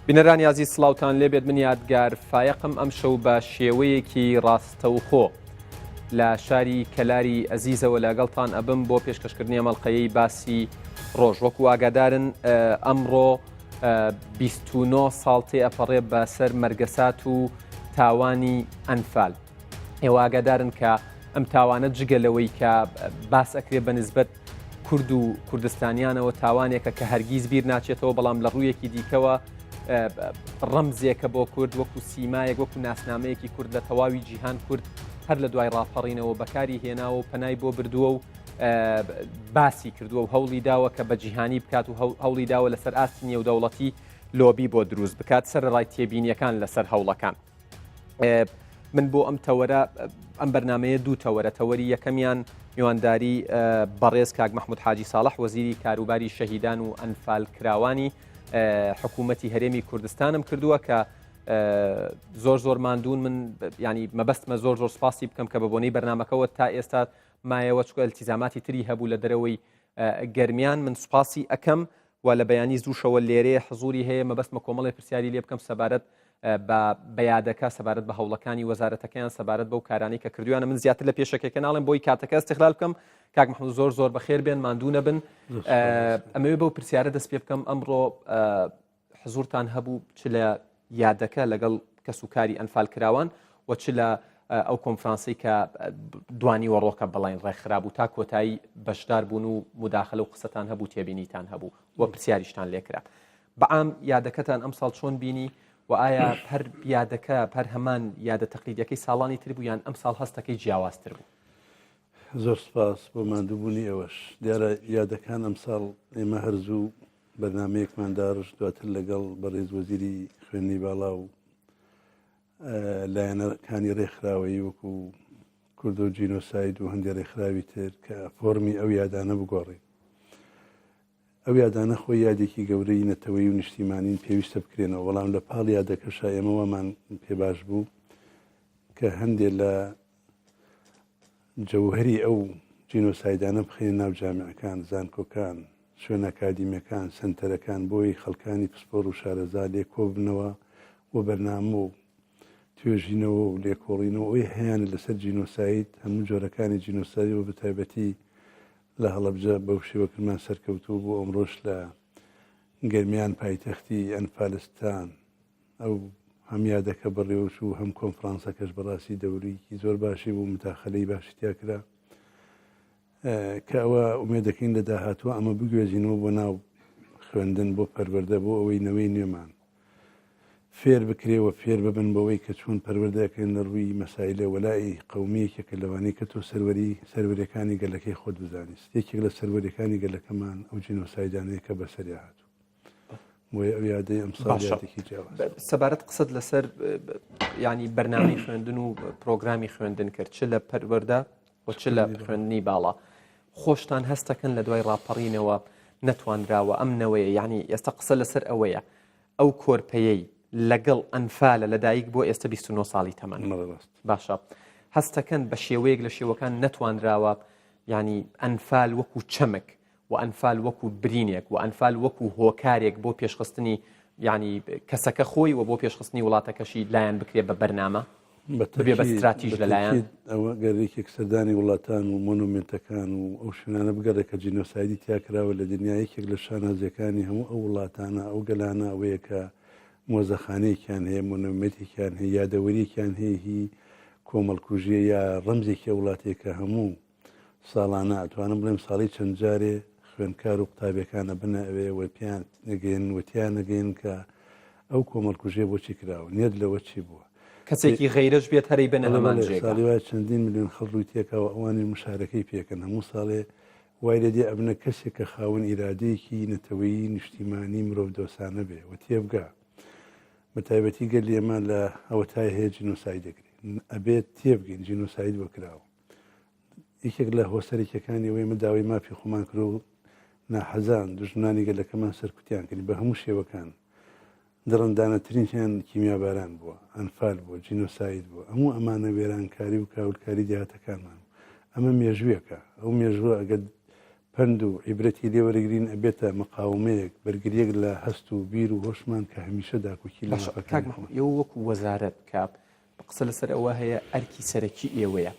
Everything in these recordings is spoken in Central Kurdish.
بینەرانی عزیز سڵاوتان لێبێت من یادگار فایقم ئەم شەو بە شێوەیەکی ڕاستەوخۆ لە شاری کەلاری ئەزیزەوە لەگەڵتان ئەبم بۆ پێشکەشکردنی ئەمەڵقەیەی باسی ڕۆژ. وەکو ئاگادارن ئەمڕۆ 29 ساڵتێ ئەپەڕێ بەسەر مەرگەسات و تاوانی ئەنفال. ئێوە ئاگادارن کە ئەم تاوانە جگەلەوەی کە باس ئەکرێ بە نسبەت کورد و کوردستانیانەوە تاوانێکە کە هەرگیز بیر ناچێتەوە، بەڵام لە ڕوویەکی دیکەوە ڕەمزێکە بۆ کورد، وەکو سیمایەک، وەکو ناسنامەیەکی کورد لە تەواوی جیهان کورد هەر لە دوای ڕاپەڕینەوە بەکاری هێناوە و پەنای بۆ بردووە و باسی کردووە و هەوڵی داوە کە بە جیهانی بکات و هەوڵی داوە لەسەر ئاستی نێودەوڵەتی لۆبی بۆ دروست بکات سەرڕای تێبینیەکان لەسەر هەوڵەکان. من بۆ ئەم تەوەرە ئەم بەرنمەیە دوو تەوەرە، تەوەری یەکەمیان میوانداری بەڕێز کاک مەحموود حاجی ساڵح وەزیری کاروباری شەهیدان و ئەنفال کراوانی حکوومەتی هەرێمی کوردستانم کردووە کە زۆر ماندوون. من ینی مەبەستمە زۆر سپاسی بکەم کە بە بۆنەی بەرنمەکەەوە تا ئێستا مایەوە چکە ئەلتیزاماتی تری هەبوو لە دەرەوەی گەرمیان. من سوپاسی ئەەکەم و لە بەیانی زووشەوە لێرێ حزوری هەیە مەبەستمە کۆمەڵی پرسیاری لێ بکەم سەبارەت بە یادەکە، سەبارەت بە هەوڵەکانی وەزارەتەکەیان، سەبارەت بەو کارانی کە کردویانە. من زیاتر لە پێشەکەکە ناڵێم بۆی کاتەکە استقلال بکەم. کاک مەحموود زۆر بەخێر بێن، ماندوو نەبن. ئەمەوێ بەو پرسیارە دەست پێ بکەم، ئەمڕۆ حزورتان هەبوو چ لە یادەکە لەگەڵ کەسوکاری ئەنفال کراوان و چ لە ئەو کۆنفرانسی کە دوانی وەڕۆکە بەڵین ڕێکخراب و تا کۆتایی بەشدار بوون و مداخلە و قسەتان هەبوو، تێبینیتان هەبوو و پرسیاریشتان لێکرا. بەعام یادەکەتان ئەم ساڵ چۆن بینی و ئایا هەر یادەکە هەر هەمان یادە تەقلیدیەکەی ساڵانی تر بوو یان ئەم ساڵ هەستەکەی جیاوازتر بوو؟ زۆر سپاس بۆ ماندووبوونی ئەوەش. دیارە یادەکان ئەم ساڵ ئێمە هەرزوو بەرنمەیەکمان داڕشت دواتر لەگەڵ بەڕێز وەزیری خوێندنی باڵا و لایەنەکانی ڕێکخراوەی وەکو کورد و جینۆساید و هەندێک ڕێکخراوی تر کە فۆرمی ئەو یادانە بگۆڕی. ئەو یادانە خۆی یادێکی گەورەی نەتەوەی و نیشتیمانین پێویستە بکرێنەوە، بەڵام لە پاڵ یادەکەشا ئێمەوەمان پێ باش بوو کە هەندێک لە جەوهری ئەو جینۆسایدانە بخێن ناو جامعەکان، زانکۆکان، شوێنە ئەکادیمیەکان، سنتەرەکان، بۆی خەڵکانی پسپۆڕ و شارەزا لێ کۆبنەوە و بەرنامە و توێژینەوە و لێکۆڵینەوە ئەوی هەیەیان لەسەر جینۆساید، هەموو جۆرەکانی جینۆسایی و بەتایبەتی لە هەڵەبجە بەو شێوەکرمان سەرکەوتوو بۆ ئەمڕۆژ لە گەرمیان پایتەختی ئەنفالستان ئەو هەم یادەکە بەڕێوەش و هەم کۆنفرانسەکەش بەڕاستی دەوریکی زۆر باشی بوو، متاخەلەی باشتیا کرا کە ئەوە ئومێ دەکەین لە داهاتوە ئەمە بگوێزینەوە بۆ ناو خوێندن بۆ پەروەردە بۆ ئەوەی نەوەی نوێمان فێر بکرێەوە، فێر ببن بەوەی کە چۆن پەروەردەکەن لە ڕووی مەسایلە وەلای قەومیەکێکە لەوانەیە کە تۆ سەروەریەکانی گەلەکەی خۆت بزانیست. یەکێک لە سەروەریەکانی گەلەکەمان ئەو جینۆسایدانەیە کە بەسەری هاتوو. بۆیە ئەو یادەی ئەم ساڵێکی جیاواز. سەبارەت قسەت لەسەر ینی بەرنامەی خوێندن و پرۆگرامی خوێندن کرد، چ لە پەروەردە و چ لە خوێندنی باڵا. خۆشتان هەستەکەن لە دوای ڕاپەڕینەوە نەتوانراوە ئەم نەوەیە، یعنی ئێستا قسە لەسەر ئەوەیە ئەو کۆرپەیەی لەگەڵ ئەنفالە لەدایک بۆ ئێستا 29 ساڵی تەمان. باشە هەستەکەن بە شێوەیەک لە شێوەکان نەتوانراوە، ینی ئەنفال وەکو چەمک و ئەنفال وەکو برینێک و ئەنفال وەکو هۆکارێک بۆ پێشخستنی ینی کەسەکە خۆی و بۆ پێشخستنی وڵاتەکەشی لایەن بکرێت بە بەرنامە بێ بە استراتیژ لەلایەن ئەوە گەرێکێک سەردانی وڵاتان و مۆنومنتەکان و ئەو شوێنانە بگەڕێت کە جینۆسایدی تیاکراوە لە دنیایەکێک لە شانازیەکانی هەموو ئەو وڵاتانە ئەو گەلانە ئەوەیە کە مۆزەخانەیەکیان هەیە، مۆنومنتێکیان هەیە، یادەوەریەکیان هەیە، هی کۆمەڵکوژیە یا ڕەمزێکی وڵاتێکە هەموو ساڵانە ئەتوانم بڵێم ساڵی چەند جارێ خوێندکار و قوتابیەکانە بنە ئەوێ وەپیان نەگەین وتیان نەگەین کە ئەو کۆمەڵکوژیە بۆچی کراوە، نێت لەوە چی بووە. کەسێکی غەیرەش بێت هەری بنە هەمان جێگا. ساڵی وای چەندین میلیۆن خەڵکی تێکەوە ئەوانی مشارەکەی پێکەن، هەموو ساڵێ وای لێ دێ ئەبنە کەسێک کە خاوەن ئیرادەیەکی نەتەوەیی نیشتیمانی مرۆڤ دۆسانە بێ و تێبگا بەتایبەتی گەل ئێمە لە ئەوەتای هەیە جینۆساید دەکرێت ئەبێت تێبگەین جینۆساید وەکراوە. یەکێک لە هۆسەرێکەکانی ئەوەی مەداوای مافی خۆمان کرۆ ناحەزان دژمنانی گەلەکەمان سەرکوتیان کردی بە هەموو شێوەکان. دڕندانەترینیان کیمیاباران بووە، ئەنفال بووە، جینۆساید بووە، هەموو ئەمانە وێرانکاری و کاولکاری داهاتەکانمان. ئەمە مێژوویەکە، ئەو مێژووە ئەگەر پند و عیبرەتی لێوەرەگرین ئەبێتە مقاومەیەک بەرگریەک لە هەست و بیر و هۆشمان کە هەمیشە داکوکی لە ئێوە وەکو وەزارەت کاپ قسە لەسەر ئەوە هەیە ئەرکی سەرەکی ئێوەیە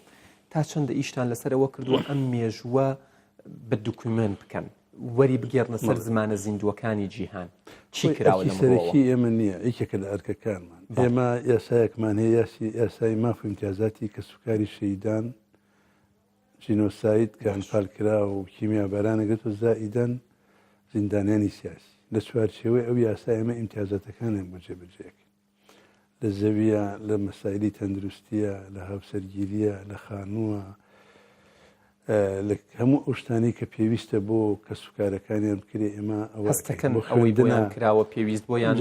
تا چەندە ئیشتان لەسەر ئەوە کردووە ئەم مێژووە بە دوکومنت بکەن وەری بگێڕنە سەر زمانە زیندوەکانی جیهان چی کراوە سەرەکی ئێمە نییە یەکێکە لە ئەرکەکانمان ئێمە یاسایەکمان هەیە یاسای ماف و امتیازاتی کە سوکاری شەیدان جینۆساید کە ئەنفالکرا و کیمیابارانە گرت و زائیدەن زیندانیانی سیاسی لە چوارچێوەی ئەو یاسا ئێمە امتیازاتەکانیان بۆ جێبەجێکرد لە زەویە لە مەسایلی تەندروستیە لە هاوسەرگیریە لە خانووە لە هەموو ئەو شتانی کە پێویستە بۆ کە سوکارەکانیان بکرێ ئێمە هەستەکەن ئەوەی بۆیان کراوە پێویست بۆیان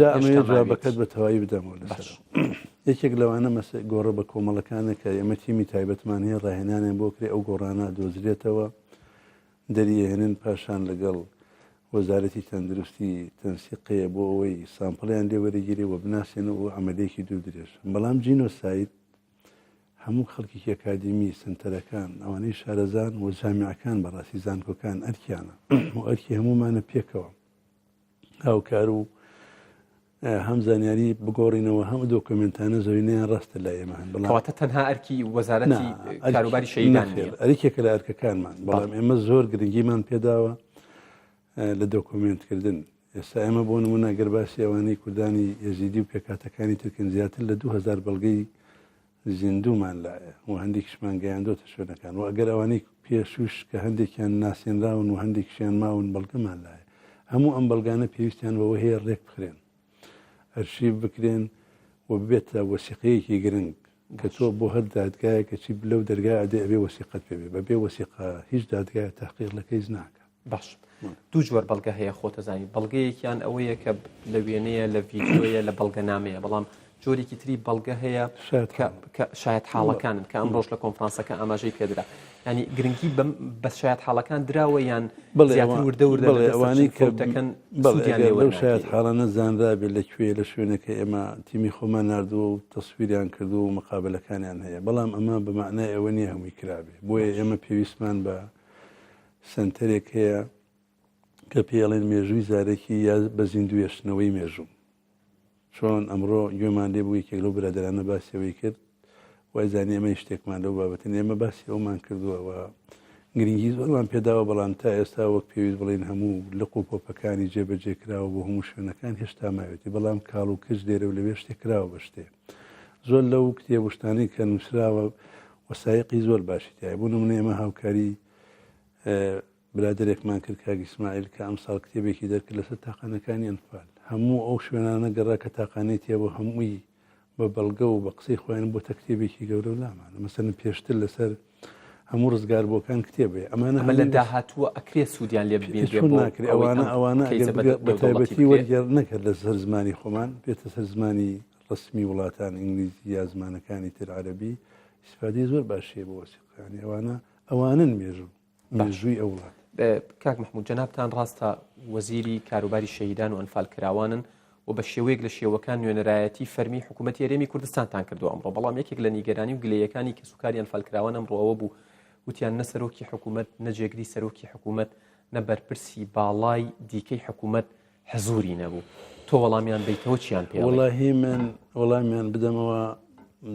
جوابەکەت بە تەواوی بدەمەوە لەسەر یەکێک لەوانە گۆڕە بە کۆمەڵەکانە کە ئێمە تیمی تایبەتمان هەیە ڕاهێنانیان بۆ کرێ ئەو گۆڕانە دۆزرێتەوە دەریەهێنن پاشان لەگەڵ وەزارەتی تەندروستی تەنسیقەیە بۆ ئەوەی سامپڵیان لێوەرەگیری و بناسیێنە و ئەمەلەیەکی دوو درێژ بەڵام جینۆساید هەموو خەڵکی ئەکادمی سنتەرەکان ئەوانەی شارەزان و جامیعەکان بەڕاستی زانکۆکان ئەرکیانە و ئەرکی هەمومانە پێکەوە هاوکار و هەم زانیاری بگۆڕینەوە هەموو دۆکمنتانە زۆینیان ڕاستە لای ئێمە هەن بڵاتە تەنها ئەرکی وەزارەتی کاروباری شەیدان ئەرکێکە لە ئەرکەکانمان بەڵام ئێمە زۆر گرنگیمان پێداوە لە دۆکمنتکردن ئێستا ئێمە بۆ نمونە گەرباسی ئەوانەی کوردانی یەزیدی و پێکاتەکانی ترکن زیاتر لە 2000 بەڵگەی زیندومان لایە و هەندێکیشمان گەیاندۆتە شوێنەکان و ئەگەر ئەوانەی پێشوش کە هەندێکیان ناسێنراون و هەندێکیشیان ماون بەڵگەمان لایە هەموو ئەم بەڵگانە پێویستیان بەوە هەیە ڕێک بخرێن ئەرشیف بکرێن و ببێتە وەسیقەیەکی گرنگ کە تۆ بۆ هەر دادگایە کە چی لەو دەرگای ئەدێ ئەبێ وەسیقەت پێبێ بەبێ وەسیقە هیچ دادگایە تاقیق لەکەیز ناکە باش دوو جوەر بەڵگە هەیە خۆتەزانی بەڵگەیەکیان ئەوەیە کە لە وێنەیە لە ڤیدیۆیە لە بەڵگەنامەیە بەڵام جۆرێکی تری بەڵگە هەیە شاید حاڵەکانن کە ئەمڕۆژ لە کۆنفرانسەکە ئاماژەی پێدرا ینی گرنگی بە شاید حاڵەکان دراوە یان زیاتر وردە ئەوانەی کەکەن لەو شاید حاڵانە زانرا بێت لەکوێ لە شوێنەکە ئێمە تیمی خۆمان نردووە و تەسویریان کردو و مقابلەکانیان هەیە بەڵام ئەمە بە معنای ئەوە نییە هەمووی کرابێ بۆیە ئێمە پێویستمان بە سنتەرێک هەیە کە پێڵێن مێژووی زارێکی یا بە زیندوێشتنەوەی مێژوو چۆن ئەمڕۆ گوێمان لێ بوو یەکێک لەو برادرانە باسیەوەی کرد وای زانی ئەمە شتێکمان لەو بابەتن ئێمە باسی ئەومان کردووەوە گرنگی زۆرمان پێداوە بەڵام تا ئێستا وەک پێویست بڵین هەموو لق و پۆپەکانی جێبەجێکراوە بۆ هەموو شوێنەکان هێشتا ماوێتی بەڵام کاڵ و کەس لێرە و لەوێ شتێکراوە بە شتێ زۆر لەو کتێبشتانی کە نووسراوە وەسایقی زۆر باشی تایە بوو نمونە ئێمە هاوکاری برادێکمان کرد کاک ئیسماعیل کە ئەم ساڵ کتێبێکی دەرکرد لەسەر تاقانەکانی ئەنفال هەموو ئەو شوێنانە گەڕا کە تاقانێتیە بۆ هەمووی بە بەڵگە و بە قسەی خۆیان بۆ تەکتێبێکی گەورە و لامانە مەسەن پێشتر لەسەر هەموو ڕزگار بۆکان کتێبێ ئەمانە لە داهاتووە ئەکرێ سوودیان لێ ناکرێ ئەوانە بە تایبەتی وەرگێڕ نەکرد لە سەر زمانی خۆمان بێتە سەر زمانی ڕسمی وڵاتان ئینگلیزی یا زمانەکانی تر عەرەبی ئیسفادەی زۆر باشیە بۆ وەسیقەکانی ئەوانن مێژووی ئەو وڵات کاک محمود جەنابتان ڕاستە وەزیری کاروباری شەهیدان و ئەنفال کراوانن و بە شێوەیەک لە شێوەکان نوێنەرایەتی فەرمی حکوومەتی هەرێمی کوردستانتان کردو ئەمڕۆ بەڵام یەکێک لە نیگەرانی و گلەیەکانی کە سوکاری ئەنفال کراوان ئەمڕۆەوە بوو وتیان نە سەرۆکی حکوومەت نەجێگری سەرۆکی حکوومەت نە بەرپرسی باڵای دیکەی حکوومەت حەزوری نەبوو تۆ وەڵامیان بیتەوە چیان پێ وەڵاهی من وەڵامیان بدەمەوە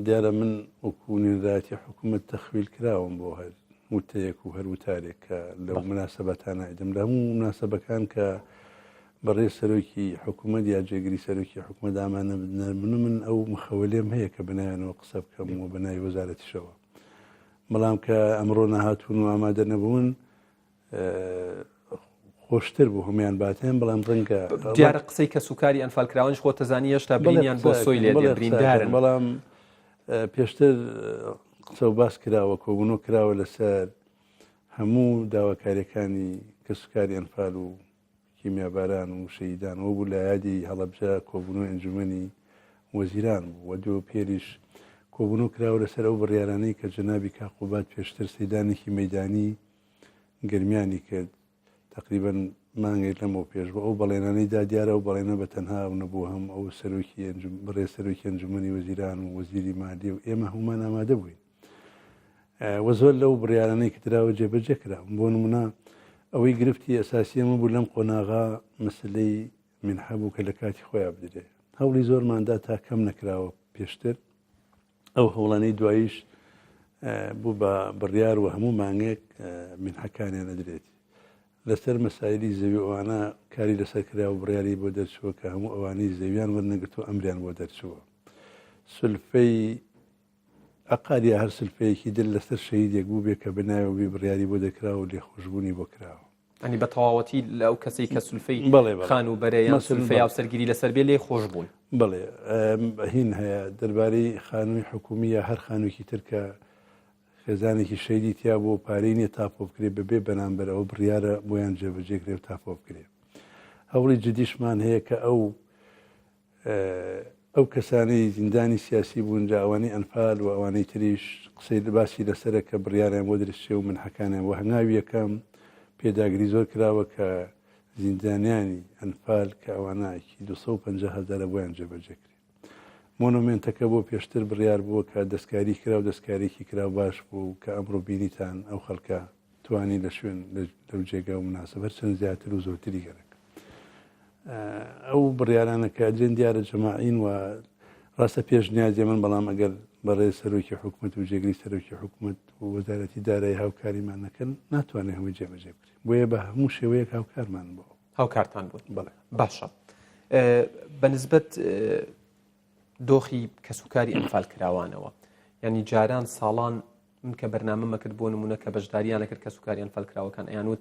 دیارە من وەکو نوێنەرایەتی حکوومەت تەخویل کراوم بۆ هەر وتەیەک و هەروتارێک کە لەو مناسبەتانە ئەدەم لە هەموو مناسبەکان کە بەڕێ سەرۆکی حکوومەت یا جێگری سەرۆکی حکوومەت ئامانە بدنەر من ئەو مخەوەلێم هەیە کە بنایەنەوە قسە بکەم و بەناوی وەزارەتیشەوە بەڵام کە ئەمڕۆ نەهاتوون و ئامادە نەبوون خۆشتر بوو هەمویان باتیان بەڵام ڕەنگە دیارە قسەی کە سوکاری ئەنفال کراوانش خۆتەزانی هێشتا بینیان بۆ سۆی لێ بریندارن بەڵام پێشتر قسە و باس کراوە کۆبوونەوە کراوە لەسەر هەموو داواکاریەکانی کە سوکاری ئەنفال و کیمیاباران و شەهیدان وە بوو لە یادی هەڵەبجە کۆبوونەوە ئەنجومەنی وەزیران بوو وە دوو پێریش کۆبوونەوە کراوە لەسەر ئەو بڕیارانەی کە جەنابی کاقوبات پێشتر سەیدانێکی مەیدانی گرمیانی کرد تقریبەن مانگێک لەمەوە پێش بوو ئەو بەڵێنانەی دا دیارە و بەڵێنە بە تەنها نەبوو هەم ئەو بڕێ سەرۆکی ئەنجومەنی وەزیران و وەزیری مالیە و ئێمە هەمومان ئامادە بووین وە زۆر لەو بڕیارانەی کە دراوە جێبەجێ کرا بۆ نمونە ئەوەی گرفتی ئەساسیەمە بوو لەم قۆناغا مەسلەی منحەبوو کە لە کاتی خۆیان بدرێ هەوڵی زۆرماندا تا کەم نەکراوە پێشتر ئەو هەوڵانەی دواییش بوو بە بڕیار و هەموو مانگێک منحەکانیان نەدرێت لەسەر مەسایلی زەوی ئەوانە کاری لەسەر کرا و بڕیاری بۆ دەرچووە کە هەموو ئەوانەی زەویان وەرنەگرت و ئەمریان بۆ دەرچووە سولفەی ئەقالیا هەر سلفەیەکی دل لەسەر شەهیدێک بوو بێ کە بنایە و بێ بڕیاری بۆ دەکراوە و لێخۆشبوونی بۆ کراوە ئەنی بە تەواوەتی لەو کەسەی کە سولفەی خان و بەرەیان سولفەی و سەرگیری لەسەر بێ لێ خۆش بوون بڵێ هین هەیە دەربارەی خانووی حکومی یا هەر خانوویکی تر کە خێزانێکی شەیدی تیا بۆ پارەی نییە تاپۆ بکرێ بەبێ بەرامبەرەوە بڕیارە بۆیان جێبەجێکرێ و تاپۆ بکرێ هەوڵی جدیشمان هەیە کە ئەو کەسانەی زیندانی سیاسی بوون جا ئەوانەی ئەنفال و ئەوانەی تریش قسەی باسی لەسەرە کە بڕیاریان بۆ درێژێ و منحەکانیان بۆ هەنگاوی یەکەم پێداگری زۆر کراوە کە زیندانیانی ئەنفال کە ئەوانایکی 250,000 بۆیان جێبەجێکرێ مۆنومنتەکە بۆ پێشتر بڕیار بووە کە دەستکاری کرا و دەستکارێکی کرا باش بوو کە ئەمڕۆ بینیتان ئەو خەڵکە توانی لە شوێن لەو جێگا و مناسبەت چەند زیاتر و زۆرتری گەرەک ئەو بڕیارانە کە ئەجێن دیارە جەماعین و ڕاستە پێش نیازی من بەڵام ئەگەر بەڕێ سەرۆکی حکوومەت و جێگری سەرۆکی حکوومەت و وەزارەتی دارایی هاوکاریمان نەکەن ناتوانێت هەمووی جێبەجێ بکرێت بۆیە بە هەموو شێوەیەک هاوکارمان بۆ هاوکارتان بوون بەڵێ باشە بەنسبەت دۆخی کەسوکاری ئەنفال کراوانەوە یعنی جاران ساڵان من کە بەرنامەمە کرد بۆ نمونە کە بەشداریانە کرد کەسوکاری ئەنفال کراوەکان ئەیانوت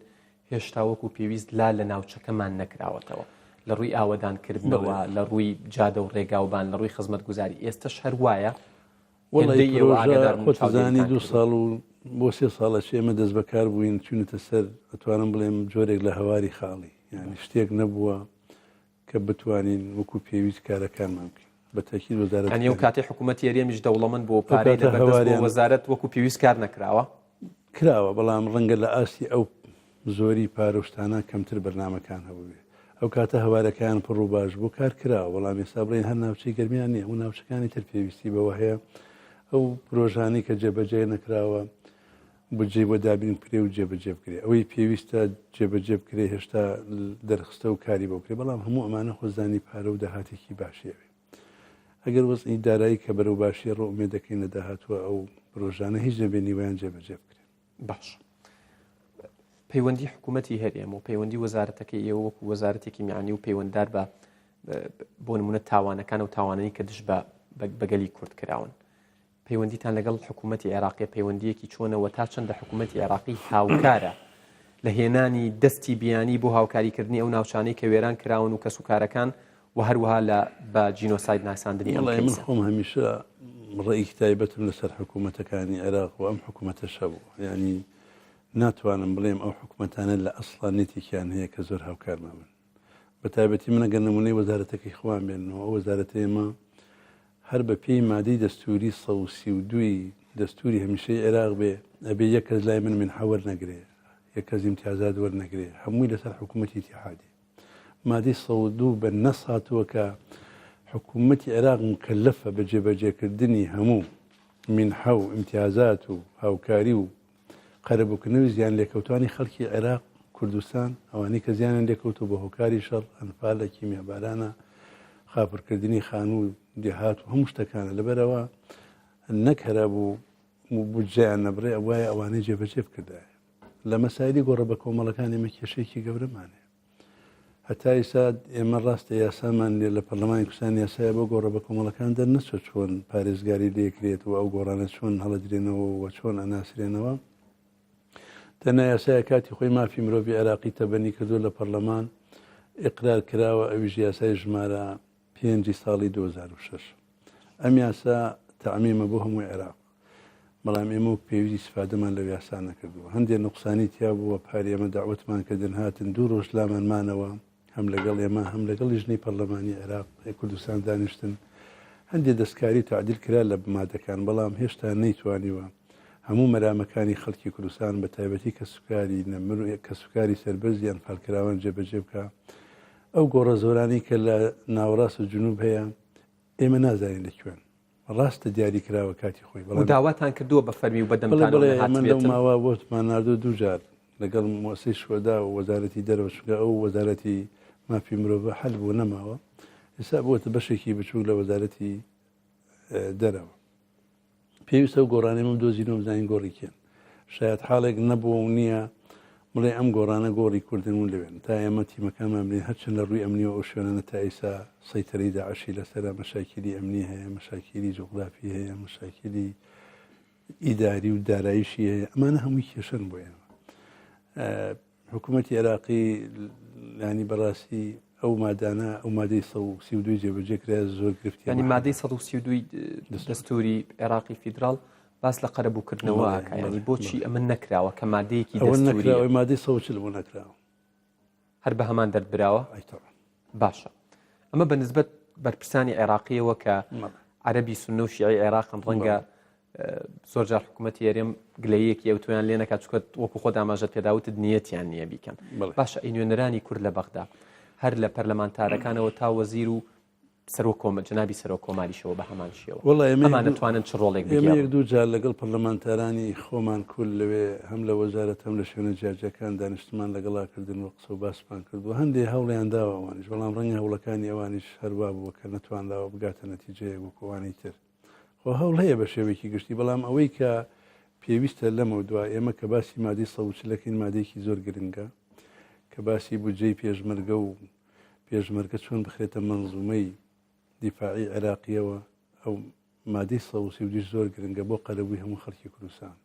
هێشتا وەکو پێویست لا لە ناوچەکەمان نەکراوەتەوە لە ڕووی ئاوەدانکردنەوە لە ڕووی جادە و ڕێگاوبان لە ڕووی خزمەتگوزاری ئێستش هەر وایە خۆتزانی 2 ساڵ و بۆ 3 ساڵە ئێمە دەست بەکار بووین چونەتە سەر ئەتوانم بڵێم جۆرێک لە هەواری خاڵی یعنی شتێک نەبووە کە بتوانین وەکو پێویست کارەکانمان بکەین بەتاکید وەزارەت ئەو کاتی حکوومەتی هەرێمیش دەوڵەمەند بۆ پارەی لە بەردەست وەزارەت وەکو پێویست کار نەکراوە کراوە بەڵام ڕەنگە لە ئاستی ئەو زۆری پارۆشتانە کەمتر بەرنامەکان هەبووێ ئەو کاتە هەوارەکان پڕ و باش بوو کار کراوە وەڵام ێستا بڵێن هەر ناوچەی گەرمیان نییە و ناوچەکانی تر پێویستی بەوە هەیە ئەو پرۆژانەی کە جێبەجێ نەکراوە بجێ بۆ دابین بکرێ و جێبەجێ بکرێ ئەوەی پێویستە جێبەجێ بکرێ هێشتا دەرخستە و کاری بۆ بکرێ بەڵام هەموو ئەمانە خۆزانی پارە و داهاتێکی باشیەوێ ئەگەر وەزنی دارایی کە بەرەو باشی ڕۆمێ دەکەین لە داهاتوە ئەو پرۆژانە هیچ نەبێنی ویان جێبەجێ بکرێن باش پەیوەندی حکوومەتی هەرێم و پەیوەندی وەزارەتەکە ئێوە وەکو وەزارەتێکی میانی و پەیوەنددار بۆ نمونە تاوانەکان و تاوانەی کە دش بەگەلی کورد کراون پەیوەندیتان لەگەڵ حکوومەتی عێراقی پەیوەندیەکی چۆنەوە تا چەندە حکوومەتی عێراقی هاوکارە لە هێنانی دەستی بیانی بۆ هاوکاریکردنی ئەو ناوچانەی کە وێران کراون و کەسوکارەکان و هەروەها بە جینۆساید ناساندنی من خۆم هەمیشە ڕێیکی تایبەتم لەسەر حکوومەتەکانی عێراق و ئەم حکوومەتە شەبوو ینی ناتوانم بڵێم ئەو حکوومەتانە لە ئەسڵا نێتێکیان هەیە کە زۆر هاوکارما من بە تایبەتی منەگەر نمونەی وەزارەتەکەی خۆیان بێنەوە وەزارەتە ئێمە هەر بە پێی مادەی دەستوری 132 دەستوری هەمیشەی عێراق بێ ئەبێ یەک کەس لای من حەوەر نەگرێ یەک کەس ئیمتیازات وەرنەگرێ هەمووی لەسەر حکوومەتی ئیتیحادی مادەی 102 بە نەس هاتووە کە حکوومەتی عێراق مکەلەفە بە جێبەجێکردنی هەموو منحە و ئیمتیازات و هاوکاری و قەرەبووکردنەوەی زیان لێکەوتوانی خەڵکی عێراق کوردستان ئەوانەی کە زیانیان لێکەوتووە بە هۆکاری شەڕ ئەنفالە کیمیابارانە خاپڕکردنی خانوو دێهات و هەموو شتەکانە لەبەرەوە نەکەرە بوو بودجەیان نەبڕێ وایە ئەوانەی جێبەجێ بکردایە لە مەسایلی گۆڕە بە کۆمەڵەکان ئێمە کێشەیەکی گەورەمانێ هەتا ئێستا ئێمە ڕاستە یاسامان لێ لە پەرلەمانی کوردستان یاسایە بۆ گۆڕە بە کۆمەڵەکان دەرنەچۆ چۆن پارێزگاری لێکرێت و ئەو گۆڕانە چۆن هەڵەدرێنەوە و چۆن ئەناسرێنەوە تەنها یاسایە کاتی خۆی مافی مرۆڤی عێراقی تەبەنی کردو لە پەرلەمان ئیقرار کراوە ئەویش یاسای ژمارە 5 ساڵی 2006 ئەم یاسا تەعمیمە بۆ هەمووی عێراق بەڵام ئێمە و پێویستی سفادەمان لەو یاسا نەکردووە هەندێک نوقسانی تیا بووە پاری ئێمە داوەتمان کردن هاتن 2 ڕۆژ لامانمانەوە هەم لەگەڵ ئێمە هەم لەگەڵ ژنەی پەرلەمانی عێراق کوردستان دانیشتن هەندێک دەستکاری تعدیل کرا لە مادەکان بەڵام هێشتا نەیتوانیوە هەموو مەرامەکانی خەڵکی کوردستان بە تایبەتی کەسوکاری سەربەرزی ئەنفالکراوان جێبەجێ بکە ئەو گۆڕە زۆرانی کە لە ناوەڕاست و جنوب هەیە ئێمە نازانین لەکوێن ڕاستە دیاری کراوە کاتی خۆی داواتان کردووە بە فەرمی و بەدەمتان لەو ماوە بۆتمان نردوو 2 جار لەگەڵ مؤسسەی شوەدا و وەزارەتی دەرەوە چونکە ئەو وەزارەتی مافی مرۆڤ حەل بوو نەماوە ئێستا بووەتە بەشێکی بچوو لە وەزارەتی دەرەوە پێویستە و گۆڕانێمە دۆزینەوە بزانین گۆڕیکێن شاید حاڵێک نەبووە و نییە بڵێ ئەم گۆڕانە گۆڕی کوردنمون لەوێن تا ئێمە تیمەکانمان بێن هەرچەند لە ڕووی ئەمنیەوە ئەو شوێنە تا ئێستا سەیتەرەی داعشی لەسەر مەشاکیلی ئەمنی هەیە مەشاکیلی جوغرافی هەیە مەشاکیلی ئیداری و دارایشی هەیە ئەمانە هەمووی کێشەن بۆ ئێمە حکوومەتی عێراقی ینی بەڕاستی ئەو مادانە ئەو مادەی 132 جێبەجێکرا زۆر گرفتی ینی مادەی 132 دەستوری عێراقی فیدراڵ باس لە قەرەبووکردنەوە ینی بۆچی ئەمە نەکراوە کە مادەیەکی دەستوری مادەی 140 بۆ نەکراوە هەر بە هەمان دەربراوە باشە ئەمە بەنسبەت بەرپرسانی عێراقیەوە کە عەرەبی سونە و شیعی عێراقن ڕەنگە زۆر جار حکوومەتی هەرێم گلەیەکی ئەو تویان لێ نەکات چکە وەکو خۆ داماژەت پێداوتت نیەتیان نییە بیکەن باشە ئەی نوێنەرانی کورد لە بەغدا هەر لە پەرلەمانتارەکانەوە تا وەزیر و جنابی سەرۆک کۆماریشەوە بە هەمان شێوە ئەمان دەتوانن چ ڕۆڵێک ئێمە یەک دوو جار لەگەڵ پەرلەمانتارانی خۆمان کورد لەوێ هەم لە وەزارەت هەم لە شوێنە جیاجەکان دانیشتمان لەگەڵاکردن و قسە و باسمان کردو هەندێک هەوڵیان داوە ئەوانیش بەڵام ڕەنگە هەوڵەکانی ئەوانیش هەروە بووە کە نەتوانراوە بگاتە نەتیجەیە وەکوانی تر خۆ هەوڵ هەیە بە شێوەیەکی گشتی بەڵام ئەوەی کە پێویستە لەمە دوای ئێمە کە باسی مادەی 140 مادەیەکی زۆر گرنگە کە باسی بودجەی پێشمەرگە و پێشمەرگە چۆن بخرێتە منزومەی دیفاعی عێراقیەوە ئەو مادەی 130 زۆر گرنگە بۆ قەرەبووی هەموو خەڵکی کوردستان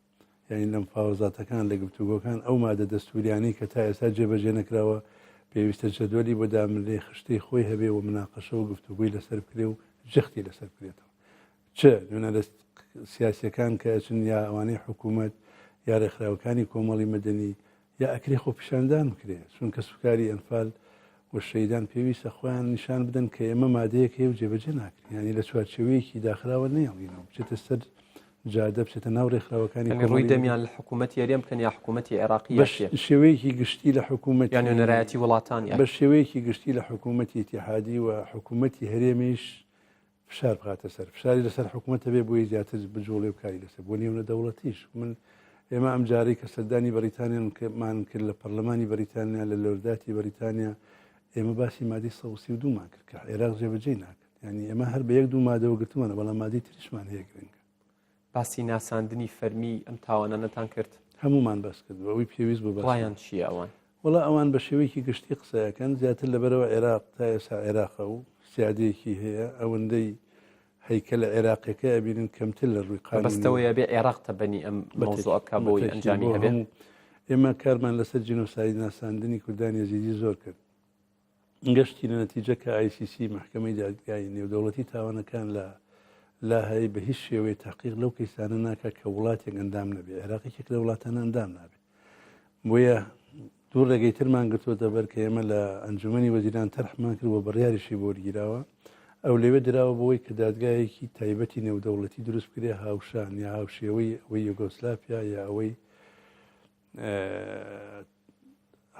یعنی لەم فاوەزاتەکان لە گفتوگۆکان ئەو مادە دەستوریانی کە تا ئێستا جێبەجێ نەکراوە پێویستە جەدوەلی بۆ دامرێ خشتەی خۆی هەبێ و مناقەشە و گفتوگوی لەسەر بکرێ و جەختی لەسەر بکرێتەوە چ نوێنە لە سیاسیەکان کە ئەچن یا ئەوانەی حکوومەت یا ڕێکخراوەکانی کۆمەڵی مەدەنی یا ئەکرێ خۆ پیشاندان بکرێ چونکە سوکاری ئەنفال و شەیدان پێویستە خۆیان نیشان بدەن کە ئێمە مادەیەک هەیە و جێبەجێ ناکرێن ینی لە چوارچێوەیەکی داخراوە نەیەڵینەوە بچێتە سەر جادە بچێتە ناو ڕێکخراوەکانی ڕووی دەمیان لە حکوومەتی هەرێم بکەن یا حکوومەتی عێراقی شێوەیەکی گشتی لە حکوومەت یان نوێنەرایەتی وڵاتانی بە شێوەیەکی گشتی لە حکوومەتی ئیتیحادی و حکوومەتی هەرێمیش فشار بخاتە سەر فشاری لەسەر حکوومەتە بێ بۆی زیاتر بجوڵێ بکاری لەسەر بۆ نێونە دەوڵەتیش من ئێمە ئەم جارەی کە سەردانی بەریتانیامان کرد لە پەرلەمانی بەریتانیا لە لۆرداتی بەریتانیا ئێمە باسی مادەی 132 مان کرد کە عێراق جێبەجێ ناکرد ینی ئێمە هەر بە یەک دوو مادەوە گرتومانە بەڵام مادەی تریشمان هەیە گرنگە باسی ناساندنی فەرمی ئەم تاوانانەتان کرد هەمومان باس کرد ئەوەی پێویست بۆ بڵایان چییە ئەوان وڵا ئەوان بە شێوەیەکی گشتی قسەکەن زیاتر لەبەرەوە عێراق تا ئێستا عێراقە و سیادەیەکی هەیە ئەوەندەی هەیکە لە عێراقەکە ئەبینن کەمتر لە ڕووی قانون بەستەوەیە بێ عێراق تەبەنی ئەم مەوزوعەکە بۆی ئەنجامی هەبێت ئێمە کارمان لەسەر جینۆساید ناساندنی کوردانی یەزیدی زۆر کرد گەشتی لە نەتیجە کە ICC محکەمەی دادگای نێودەوڵەتی تاوانەکان لا هەیە بە هیچ شێوەیە تحقیق لەو کەیسانە ناکات کە وڵاتێک ئەندام نەبێ عێراقێک لە وڵاتانە ئەندام نابێت بۆیە دوو ڕێگەی ترمان گرتووە دەبەر کە ئێمە لە ئەنجومەنی وەزیران تەرحمان کردوە بڕیاریشی بۆ وەرگیراوە ئەو لێوێ دراوە بۆی کە دادگایەکی تایبەتی نێودەوڵەتی دروست بکرێ هاوشان یا هاوشێوەی ئەوەی یوگۆسلافیا یا ئەوەی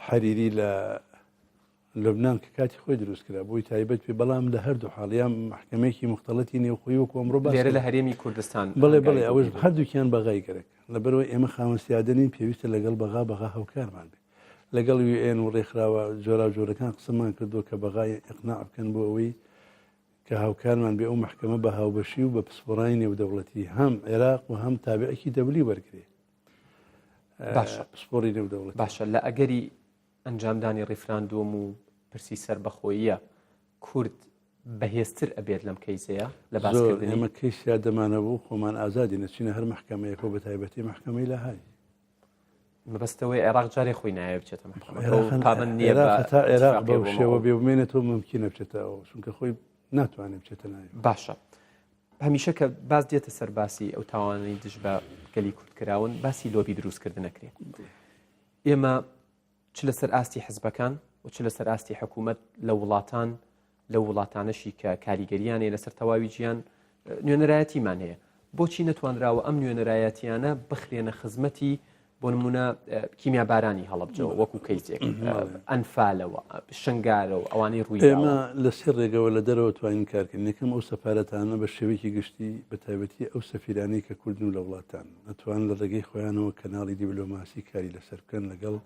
حەریری لە لەبنان کە کاتی خۆی دروست کرا بۆی تایبەت پێ بەڵام لە هەردوو حاڵیان محکمەیەکی مختلەتی نێوخۆی وەکو ئەمڕۆ لێرە لە هەرێمی کوردستان بڵێ ئەوەش هەردووکیان بەغای گەرەک لەبەرەوەی ئێمە خاوەنسیادنین پێویستە لەگەڵ بەغا هاوکارمان بێ لەگەڵ UN و ڕێکخراوە جۆرا جۆرەکان قسەمان کردو کە بەغای ئیقناع بکەن بۆ ئەوەی کە هاوکارمان بێ ئەو محکەمە بە هاوبەشی و بە پسپۆڕانی نێودەوڵەتی هەم عێراق و هەم تابعێکی دەولی وەرگێ پسپۆڕی نێودەوڵەت باشە لە ئەگەری ئەنجامدانی ڕیفراندۆم و پرسی سەر بەخۆییە کورد بەهێزتر ئەبێت لەم کەیسەیە لە باسکردنی ئەمە کەیسیا دەمانە بوو خۆمان ئازادی نەچینە هەر محکەمەیەکۆ بە تایبەتی محکەمەی لە های مەبەستەوەی عێراق جارێ خۆی نایە بچێتە عێراق بەو شێوە بێومێنێتەوە ممکنە بچێتەوە چونکە خۆی ناتوانێت بچێتە نایە باشە هەمیشە کە باز دێتە سەر باسی ئەو تاوانەی دژ بە گەلی کوردکراون باسی لۆبی دروستکردن نەکرێت ئێمە چ لەسەر ئاستی حزبەکان و چ لەسەر ئاستی حکوومەت لە وڵاتان لە وڵاتانەشی کە کاریگەریانێ لەسەر تەواوی گیان نوێنەرایەتیمان هەیە بۆچی نەتوانراوە ئەم نوێنەرایەتیانە بخرێنە خزمەتی بۆ نمونە کیمیا بارانی هەڵەبجەوە وەکو کەیسێک ئەنفالەوە شنگارەوە ئەوانەی ڕووی ئێمە لە سێ ڕێگەوە لە دەرەوە توانین کارکردن یەکەم ئەو سەفارەتانە بە شێوەیەکی گشتی بە تایبەتی ئەو سەفیرانەی کە کوردن و لە وڵاتان ئەتوان لە ڕێگەی خۆیانەوە کەناڵی دیبلۆماسی کاری لەسەر بکەن لەگەڵ